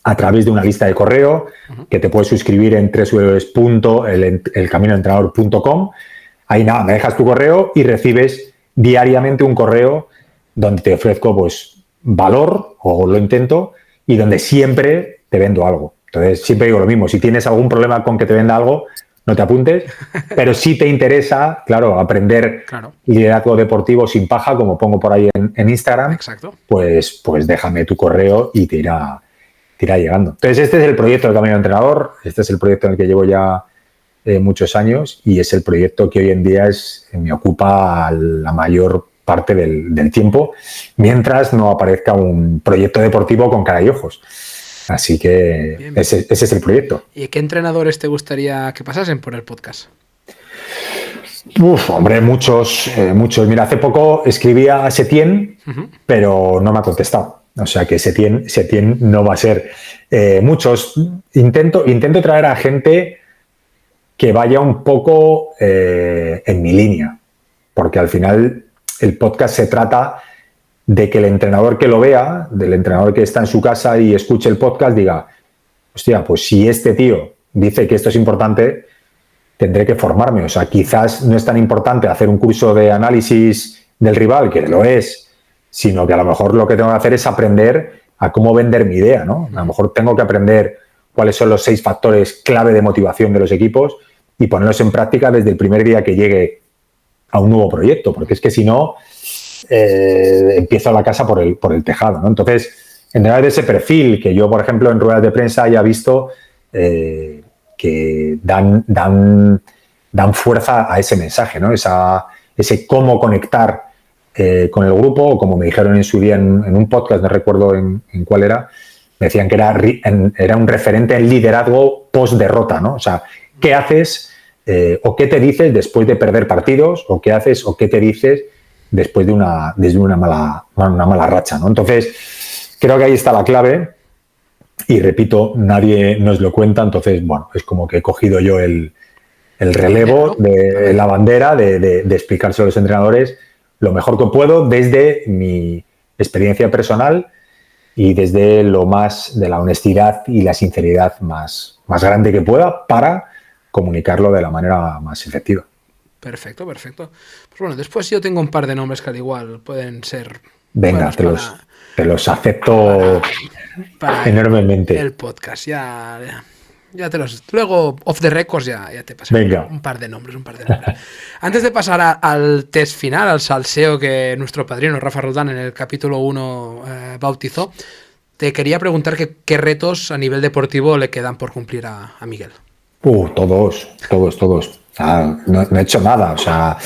a través de una lista de correo que te puedes suscribir en www.elcaminoentrenador.com. Ahí nada, me dejas tu correo y recibes diariamente un correo donde te ofrezco pues valor, o lo intento, y donde siempre te vendo algo. Entonces, siempre digo lo mismo, si tienes algún problema con que te venda algo, no te apuntes, pero si te interesa, claro, aprender liderazgo deportivo sin paja, como pongo por ahí en Instagram. Exacto. Pues déjame tu correo y te irá llegando. Entonces, este es el proyecto del Camino del Entrenador, este es el proyecto en el que llevo ya muchos años, y es el proyecto que hoy en día me ocupa la mayor parte del tiempo, mientras no aparezca un proyecto deportivo con cara y ojos. Así que bien. Ese es el proyecto. ¿Y qué entrenadores te gustaría que pasasen por el podcast? Hombre, muchos. Mira, hace poco escribí a Setién, pero no me ha contestado. O sea que Setién no va a ser. Muchos. Intento traer a gente que vaya un poco en mi línea, porque al final el podcast se trata de que el entrenador que lo vea, del entrenador que está en su casa y escuche el podcast, diga, hostia, pues si este tío dice que esto es importante, tendré que formarme. O sea, quizás no es tan importante hacer un curso de análisis del rival, que lo es, sino que a lo mejor lo que tengo que hacer es aprender a cómo vender mi idea, ¿no? A lo mejor tengo que aprender cuáles son los 6 factores clave de motivación de los equipos y ponerlos en práctica desde el primer día que llegue a un nuevo proyecto, porque es que si no, empiezo la casa por el tejado, ¿no? Entonces, entrenadores de ese perfil, que yo, por ejemplo, en ruedas de prensa haya visto que dan fuerza a ese mensaje, ¿no? Ese cómo conectar con el grupo, o como me dijeron en su día en un podcast, no recuerdo en cuál era, me decían que era un referente en liderazgo post-derrota, ¿no? O sea, ¿qué haces o qué te dices después de perder partidos? ¿O qué haces o qué te dices después de una mala racha, ¿no? Entonces, creo que ahí está la clave. Y repito, nadie nos lo cuenta, entonces, bueno, es como que he cogido yo el relevo de la bandera de explicárselo a los entrenadores lo mejor que puedo desde mi experiencia personal y desde lo más de la honestidad y la sinceridad más grande que pueda, para comunicarlo de la manera más efectiva. Perfecto. Pues bueno, después yo tengo un par de nombres que al igual pueden ser... Venga, te los acepto para enormemente. El podcast, ya te los... Luego, off the records, ya te pasaré. Venga. Un par de nombres. Antes de pasar al test final, al salseo que nuestro padrino Rafa Roldán en el capítulo 1 bautizó, te quería preguntar qué retos a nivel deportivo le quedan por cumplir a Miguel. Todos. No he hecho nada, o sea,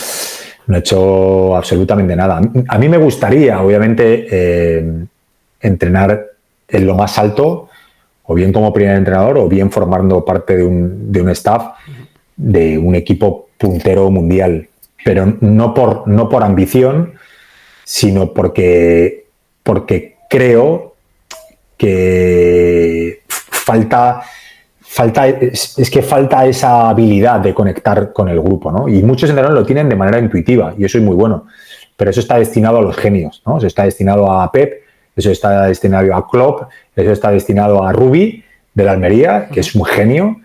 no he hecho absolutamente nada. A mí me gustaría, obviamente, entrenar en lo más alto, o bien como primer entrenador, o bien formando parte de un staff de un equipo puntero mundial, pero no por ambición, sino porque creo que es que falta esa habilidad de conectar con el grupo, ¿no? Y muchos entrenadores lo tienen de manera intuitiva y eso es muy bueno. Pero eso está destinado a los genios, ¿no? Eso está destinado a Pep, eso está destinado a Klopp, eso está destinado a Rubi de la Almería, que es un genio,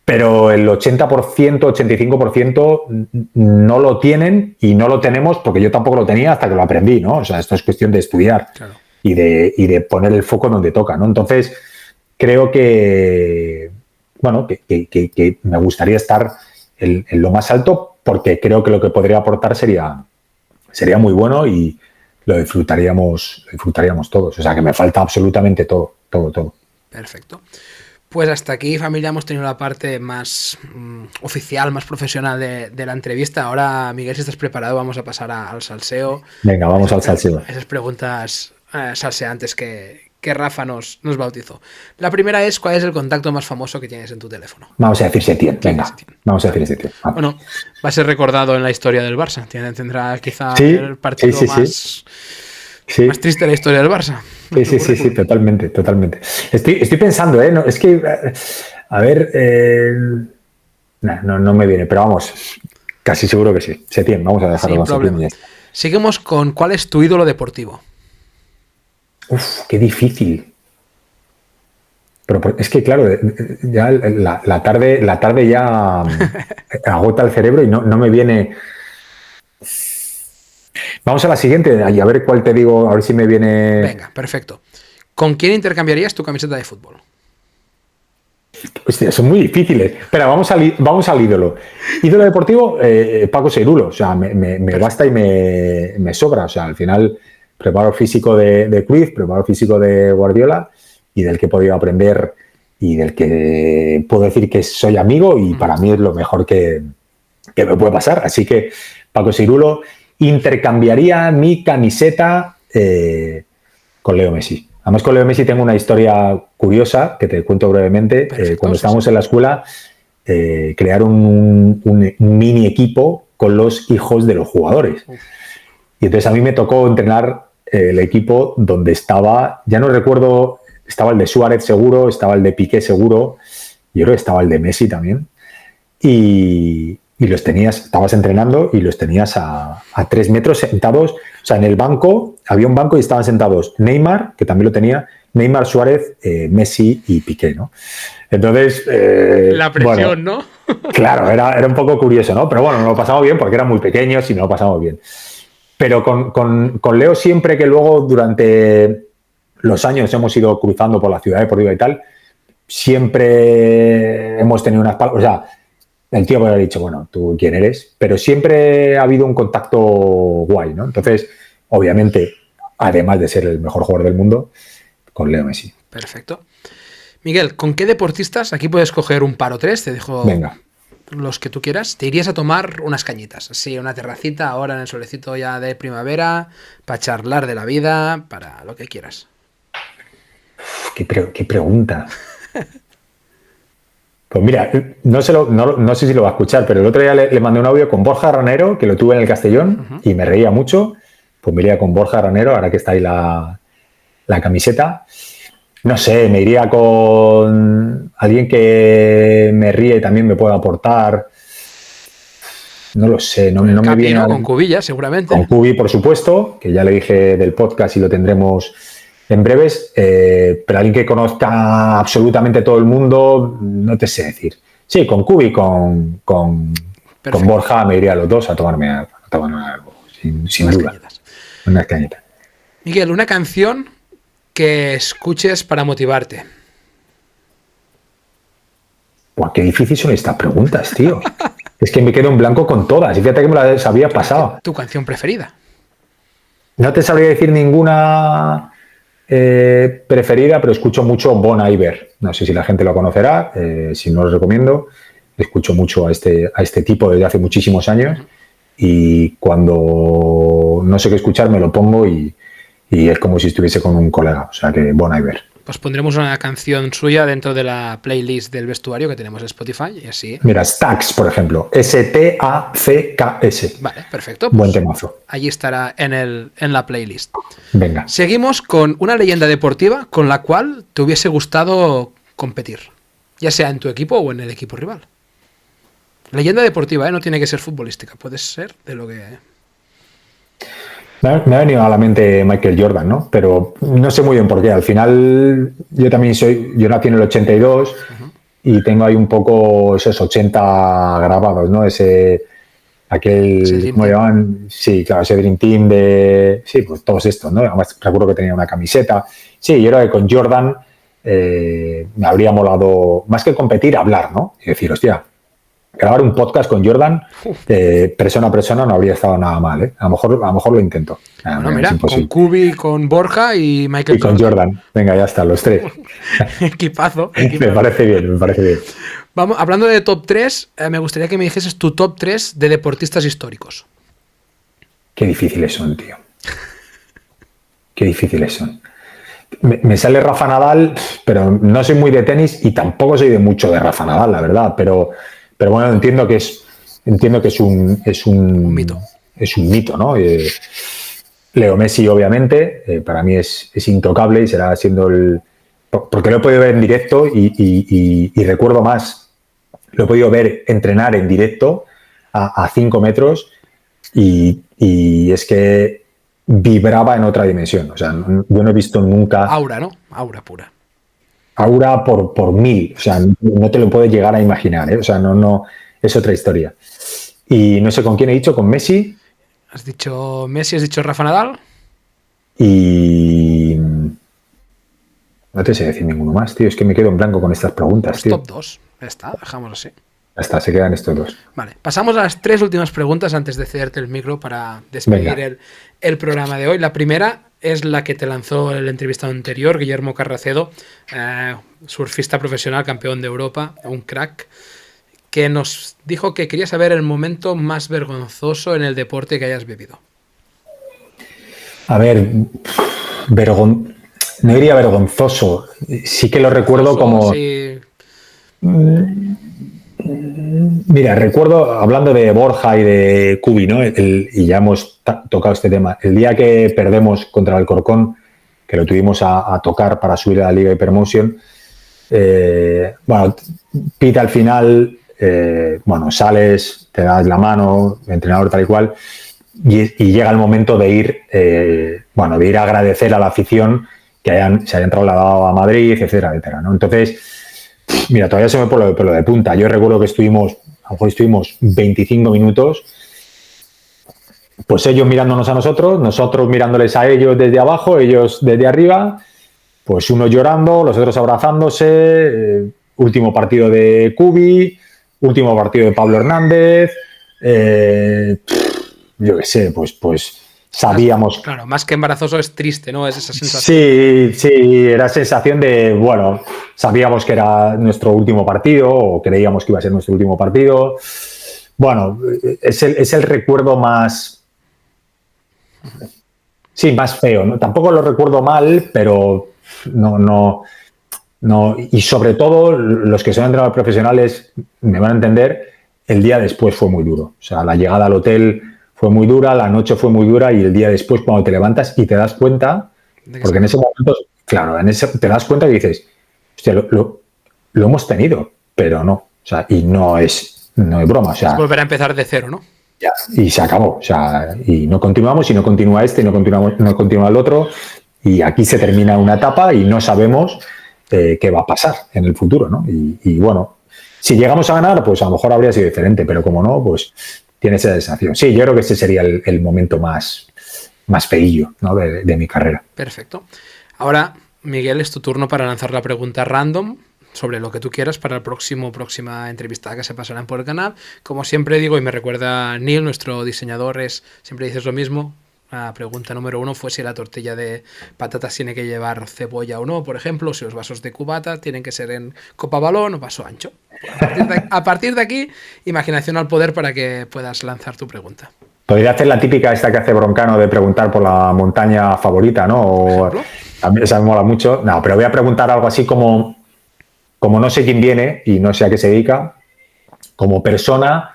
pero el 80%, 85% no lo tienen y no lo tenemos porque yo tampoco lo tenía hasta que lo aprendí, ¿no? O sea, esto es cuestión de estudiar y de poner el foco donde toca, ¿no? Entonces, creo que, bueno, que me gustaría estar en lo más alto porque creo que lo que podría aportar sería muy bueno y lo disfrutaríamos todos. O sea, que me falta absolutamente todo. Perfecto. Pues hasta aquí, familia, hemos tenido la parte más oficial, más profesional de la entrevista. Ahora, Miguel, si estás preparado, vamos a pasar al salseo. Venga, vamos al salseo. Esas preguntas salseantes que Rafa nos bautizó. La primera es, ¿cuál es el contacto más famoso que tienes en tu teléfono? Vamos a decir Setién, venga. Vamos a decir Setién. Bueno, va a ser recordado en la historia del Barça. Tendrá quizá el partido más triste de la historia del Barça. Sí, totalmente. Estoy pensando, no, es que, a ver, no me viene, pero vamos, casi seguro que sí. Setién, vamos a dejarlo sin problema. Seguimos con ¿cuál es tu ídolo deportivo? Uf, qué difícil. Pero es que, claro, ya la tarde ya agota el cerebro y no me viene. Vamos a la siguiente y a ver cuál te digo, a ver si me viene. Venga, perfecto. ¿Con quién intercambiarías tu camiseta de fútbol? Hostia, son muy difíciles. Espera, vamos al ídolo. Ídolo deportivo, Paco Seirulo. O sea, me basta y me sobra. O sea, al final, preparo físico de Cruyff, preparo físico de Guardiola y del que he podido aprender y del que puedo decir que soy amigo y para mí es lo mejor que me puede pasar. Así que, Paco Seirulo, intercambiaría mi camiseta con Leo Messi. Además, con Leo Messi tengo una historia curiosa que te cuento brevemente. Cuando estábamos en la escuela, crearon un mini equipo con los hijos de los jugadores. Y entonces a mí me tocó entrenar el equipo donde estaba, ya no recuerdo, estaba el de Suárez seguro, estaba el de Piqué seguro, yo creo que estaba el de Messi también. Y los tenías, estabas entrenando y los tenías a 3 metros sentados. O sea, en el banco, había un banco y estaban sentados Neymar, que también lo tenía, Neymar, Suárez, Messi y Piqué, ¿no? Entonces... la presión, ¿no? Claro, era un poco curioso, ¿no? Pero bueno, nos lo pasamos bien porque eran muy pequeños y nos lo pasamos bien. Pero con Leo siempre que luego durante los años hemos ido cruzando por la ciudad deportiva y tal, siempre hemos tenido unas palabras... O sea, el tío me ha dicho, bueno, ¿tú quién eres? Pero siempre ha habido un contacto guay, ¿no? Entonces, obviamente, además de ser el mejor jugador del mundo, con Leo Messi. Perfecto. Miguel, ¿con qué deportistas? Aquí puedes coger un par o tres, te dejo los que tú quieras. Te irías a tomar unas cañitas, así, una terracita, ahora en el solecito ya de primavera, para charlar de la vida, para lo que quieras. Qué pregunta. Pues mira, no sé si lo va a escuchar, pero el otro día le mandé un audio con Borja Ranero, que lo tuve en el Castellón, y me reía mucho. Pues me iría con Borja Ranero, ahora que está ahí la camiseta. No sé, me iría con alguien que me ríe y también me pueda aportar. No lo sé, no me viene. ¿No? Con Cubilla, seguramente. Con Cubi, por supuesto, que ya le dije del podcast y lo tendremos en breves, pero alguien que conozca absolutamente todo el mundo, no te sé decir. Sí, con Cubi, con Borja me iría a los dos a tomarme algo, sin duda. Cañitas. Unas cañitas. Miguel, una canción que escuches para motivarte. Buah, qué difícil son estas preguntas, tío. Es que me quedo en blanco con todas. Y fíjate que me las había pasado. ¿Tu canción preferida? No te sabría decir ninguna preferida, pero escucho mucho Bon Iver. No sé si la gente lo conocerá, si no lo recomiendo. Escucho mucho a este tipo desde hace muchísimos años y cuando no sé qué escuchar me lo pongo y es como si estuviese con un colega. O sea que Bon Iver. Pues pondremos una canción suya dentro de la playlist del vestuario que tenemos en Spotify y así. Mira, Stacks, por ejemplo. Stacks. Vale, perfecto. Buen Pues temazo. allí estará en la playlist. Venga. Seguimos con una leyenda deportiva con la cual te hubiese gustado competir, ya sea en tu equipo o en el equipo rival. Leyenda deportiva, no tiene que ser futbolística, puede ser de lo que... Me ha venido a la mente Michael Jordan, ¿no? Pero no sé muy bien por qué. Al final, yo nací en el 82 y tengo ahí un poco esos 80 grabados, ¿no? ¿Cómo llamaban? Sí, claro, ese Dream Team sí, pues todos estos, ¿no? Además, recuerdo que tenía una camiseta. Sí, yo creo que con Jordan me habría molado, más que competir, hablar, ¿no? Y decir, hostia, grabar un podcast con Jordan, persona a persona, no habría estado nada mal, ¿eh? A lo mejor lo intento. Bueno, mira, con Kubi, con Borja y Michael Jordan. Y con Jordan. Venga, ya están, los tres. Equipazo. Me parece bien. Vamos, hablando de top 3, me gustaría que me dijeses tu top 3 de deportistas históricos. Qué difíciles son, tío. Qué difíciles son. Me sale Rafa Nadal, pero no soy muy de tenis y tampoco soy de mucho de Rafa Nadal, la verdad, pero bueno, entiendo que es un mito. Es un mito, ¿no? Leo Messi, obviamente, para mí es intocable y será siendo porque lo he podido ver en directo y recuerdo más. Lo he podido ver entrenar en directo a 5 metros y es que vibraba en otra dimensión. O sea, yo no he visto nunca... Aura, ¿no? Aura pura. Aura por 1000. O sea, no te lo puedes llegar a imaginar, ¿eh? O sea, no, es otra historia. Y no sé con quién he dicho, con Messi. Has dicho Messi, has dicho Rafa Nadal. Y... no te sé decir ninguno más, tío. Es que me quedo en blanco con estas preguntas, pues tío. Top 2. Ya está, dejámoslo así. Ya está, se quedan estos dos. Vale, pasamos a las 3 últimas preguntas antes de cederte el micro para despedir el programa de hoy. La primera es la que te lanzó el entrevistado anterior, Guillermo Carracedo, surfista profesional, campeón de Europa, un crack, que nos dijo que quería saber el momento más vergonzoso en el deporte que hayas vivido. A ver, no diría vergonzoso, sí que lo recuerdo como... Sí. Mira, recuerdo, hablando de Borja y de Kubi, ¿no? Y ya hemos tocado este tema, el día que perdemos contra el Alcorcón, que lo tuvimos a tocar para subir a la Liga Hypermotion, bueno, pita al final, bueno, sales, te das la mano, entrenador tal y cual, y llega el momento de ir, bueno, de ir a agradecer a la afición que se hayan trasladado a Madrid, etcétera, etcétera, ¿no? Entonces, mira, todavía se me pone el pelo de punta. Yo recuerdo que a lo mejor estuvimos 25 minutos, pues ellos mirándonos a nosotros mirándoles a ellos desde abajo, ellos desde arriba, pues unos llorando, los otros abrazándose, último partido de Kubi, último partido de Pablo Hernández, yo qué sé, pues sabíamos... Claro, más que embarazoso es triste, ¿no? Es esa sensación. Sí, era sensación de, bueno, sabíamos que era nuestro último partido o creíamos que iba a ser nuestro último partido. Bueno, es el recuerdo más... sí, más feo, ¿no? Tampoco lo recuerdo mal, pero no. Y sobre todo, los que son entrenadores profesionales me van a entender, el día después fue muy duro. O sea, la llegada al hotel fue muy dura, la noche fue muy dura y el día después cuando te levantas y te das cuenta, porque en ese momento, claro, te das cuenta y dices, hostia, lo hemos tenido, pero no. O sea, y no es broma. O sea, es volver a empezar de cero, ¿no? Ya, y se acabó. O sea, y no continuamos, y no continúa este, y no continúa el otro, y aquí se termina una etapa y no sabemos qué va a pasar en el futuro, ¿no? Y bueno, si llegamos a ganar, pues a lo mejor habría sido diferente, pero como no, pues tiene esa sensación. Sí, yo creo que ese sería el momento más feillo, ¿no? de mi carrera. Perfecto. Ahora, Miguel, es tu turno para lanzar la pregunta random sobre lo que tú quieras para el próxima entrevista que se pasarán por el canal. Como siempre digo, y me recuerda Neil, nuestro diseñador, siempre dices lo mismo. La pregunta número 1 fue si la tortilla de patatas tiene que llevar cebolla o no, por ejemplo, si los vasos de cubata tienen que ser en copa balón o vaso ancho. A partir de aquí, imaginación al poder para que puedas lanzar tu pregunta. Podría hacer la típica esta que hace Broncano de preguntar por la montaña favorita, ¿no? A mí esa me mola mucho. No, pero voy a preguntar algo así como no sé quién viene y no sé a qué se dedica, como persona,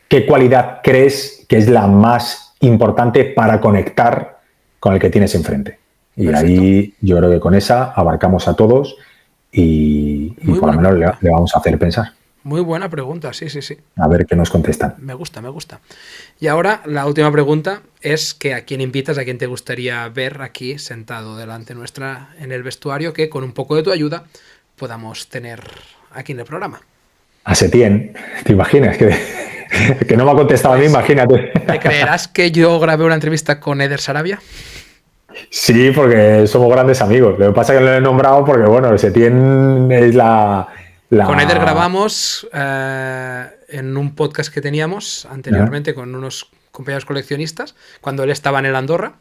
¿qué cualidad crees que es la más importante para conectar con el que tienes enfrente? Y Perfecto. ahí yo creo que con esa abarcamos a todos y por lo menos le vamos a hacer pensar. Muy buena pregunta, sí. A ver qué nos contestan. Me gusta. Y ahora la última pregunta es que a quién invitas, a quién te gustaría ver aquí sentado delante nuestra en el vestuario, que con un poco de tu ayuda podamos tener aquí en el programa. A Setién, ¿te imaginas? Que no me ha contestado Pues, a mí, imagínate. ¿te creerás que yo grabé una entrevista con Eder Sarabia? Sí, porque somos grandes amigos. Lo que pasa es que lo he nombrado porque, bueno, Setién es la... Con Eder grabamos en un podcast que teníamos anteriormente con unos compañeros coleccionistas, cuando él estaba en el Andorra,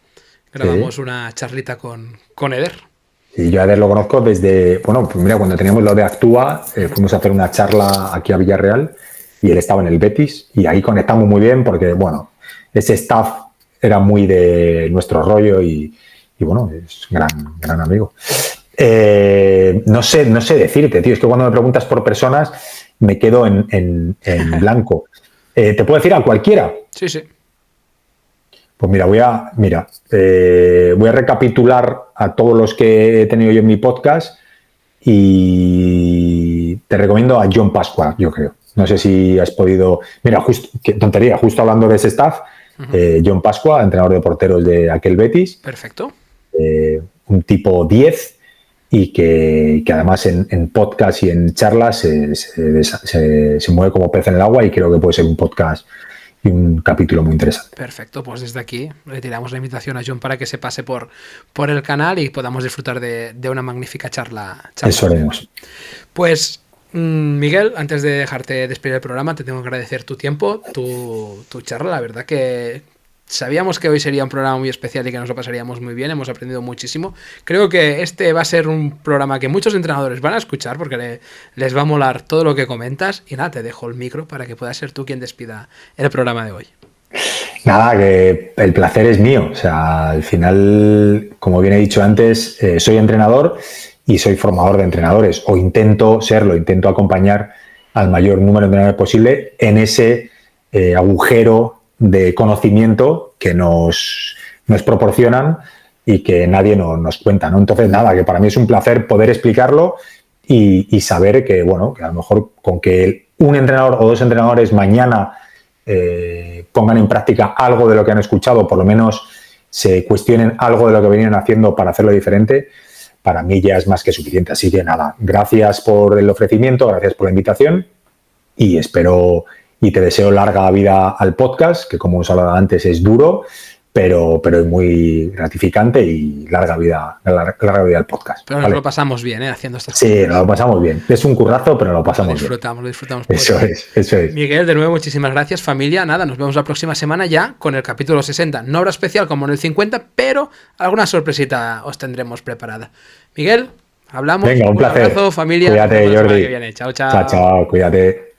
grabamos una charlita con Eder. Y yo a Eder lo conozco desde, bueno, pues mira, cuando teníamos lo de Actúa, fuimos a hacer una charla aquí a Villarreal y él estaba en el Betis y ahí conectamos muy bien porque, bueno, ese staff era muy de nuestro rollo y bueno, es gran amigo. No sé decirte, tío, es que cuando me preguntas por personas me quedo en blanco. ¿Te puedo decir a cualquiera? Sí. Pues mira, voy a recapitular a todos los que he tenido yo en mi podcast y te recomiendo a John Pasqua, yo creo. No sé si has podido... Mira, qué tontería, justo hablando de ese staff, John Pasqua, entrenador de porteros de aquel Betis. Perfecto. Un tipo 10 y que además en podcast y en charlas se mueve como pez en el agua y creo que puede ser un podcast y un capítulo muy interesante. Perfecto, pues desde aquí le tiramos la invitación a John para que se pase por el canal y podamos disfrutar de una magnífica charla. Eso haremos. Pues Miguel, antes de dejarte despedir el programa, te tengo que agradecer tu tiempo, tu charla. La verdad que sabíamos que hoy sería un programa muy especial y que nos lo pasaríamos muy bien. Hemos aprendido muchísimo. Creo que este va a ser un programa que muchos entrenadores van a escuchar porque les va a molar todo lo que comentas. Y nada, te dejo el micro para que puedas ser tú quien despida el programa de hoy. Nada, que el placer es mío. O sea, al final, como bien he dicho antes, soy entrenador y soy formador de entrenadores, o intento serlo, intento acompañar al mayor número de entrenadores posible en ese agujero de conocimiento que nos proporcionan y que nadie nos cuenta, ¿no? Entonces, nada, que para mí es un placer poder explicarlo y saber que, bueno, que a lo mejor con que un entrenador o dos entrenadores mañana pongan en práctica algo de lo que han escuchado, por lo menos se cuestionen algo de lo que venían haciendo para hacerlo diferente, para mí ya es más que suficiente. Así que nada, gracias por el ofrecimiento, gracias por la invitación y espero y te deseo larga vida al podcast, que como os hablaba antes es duro, pero es muy gratificante y larga vida al podcast. Pero nos lo pasamos bien, haciendo estas cosas. Sí, nos lo pasamos bien. Es un currazo, pero lo pasamos bien. Lo disfrutamos. Eso es. Miguel, de nuevo, muchísimas gracias, familia. Nada, nos vemos la próxima semana ya con el capítulo 60. No habrá especial como en el 50, pero alguna sorpresita os tendremos preparada. Miguel, hablamos. Venga, un placer. Abrazo, familia. Cuídate, Jordi. Que viene. Chao. Chao, cuídate.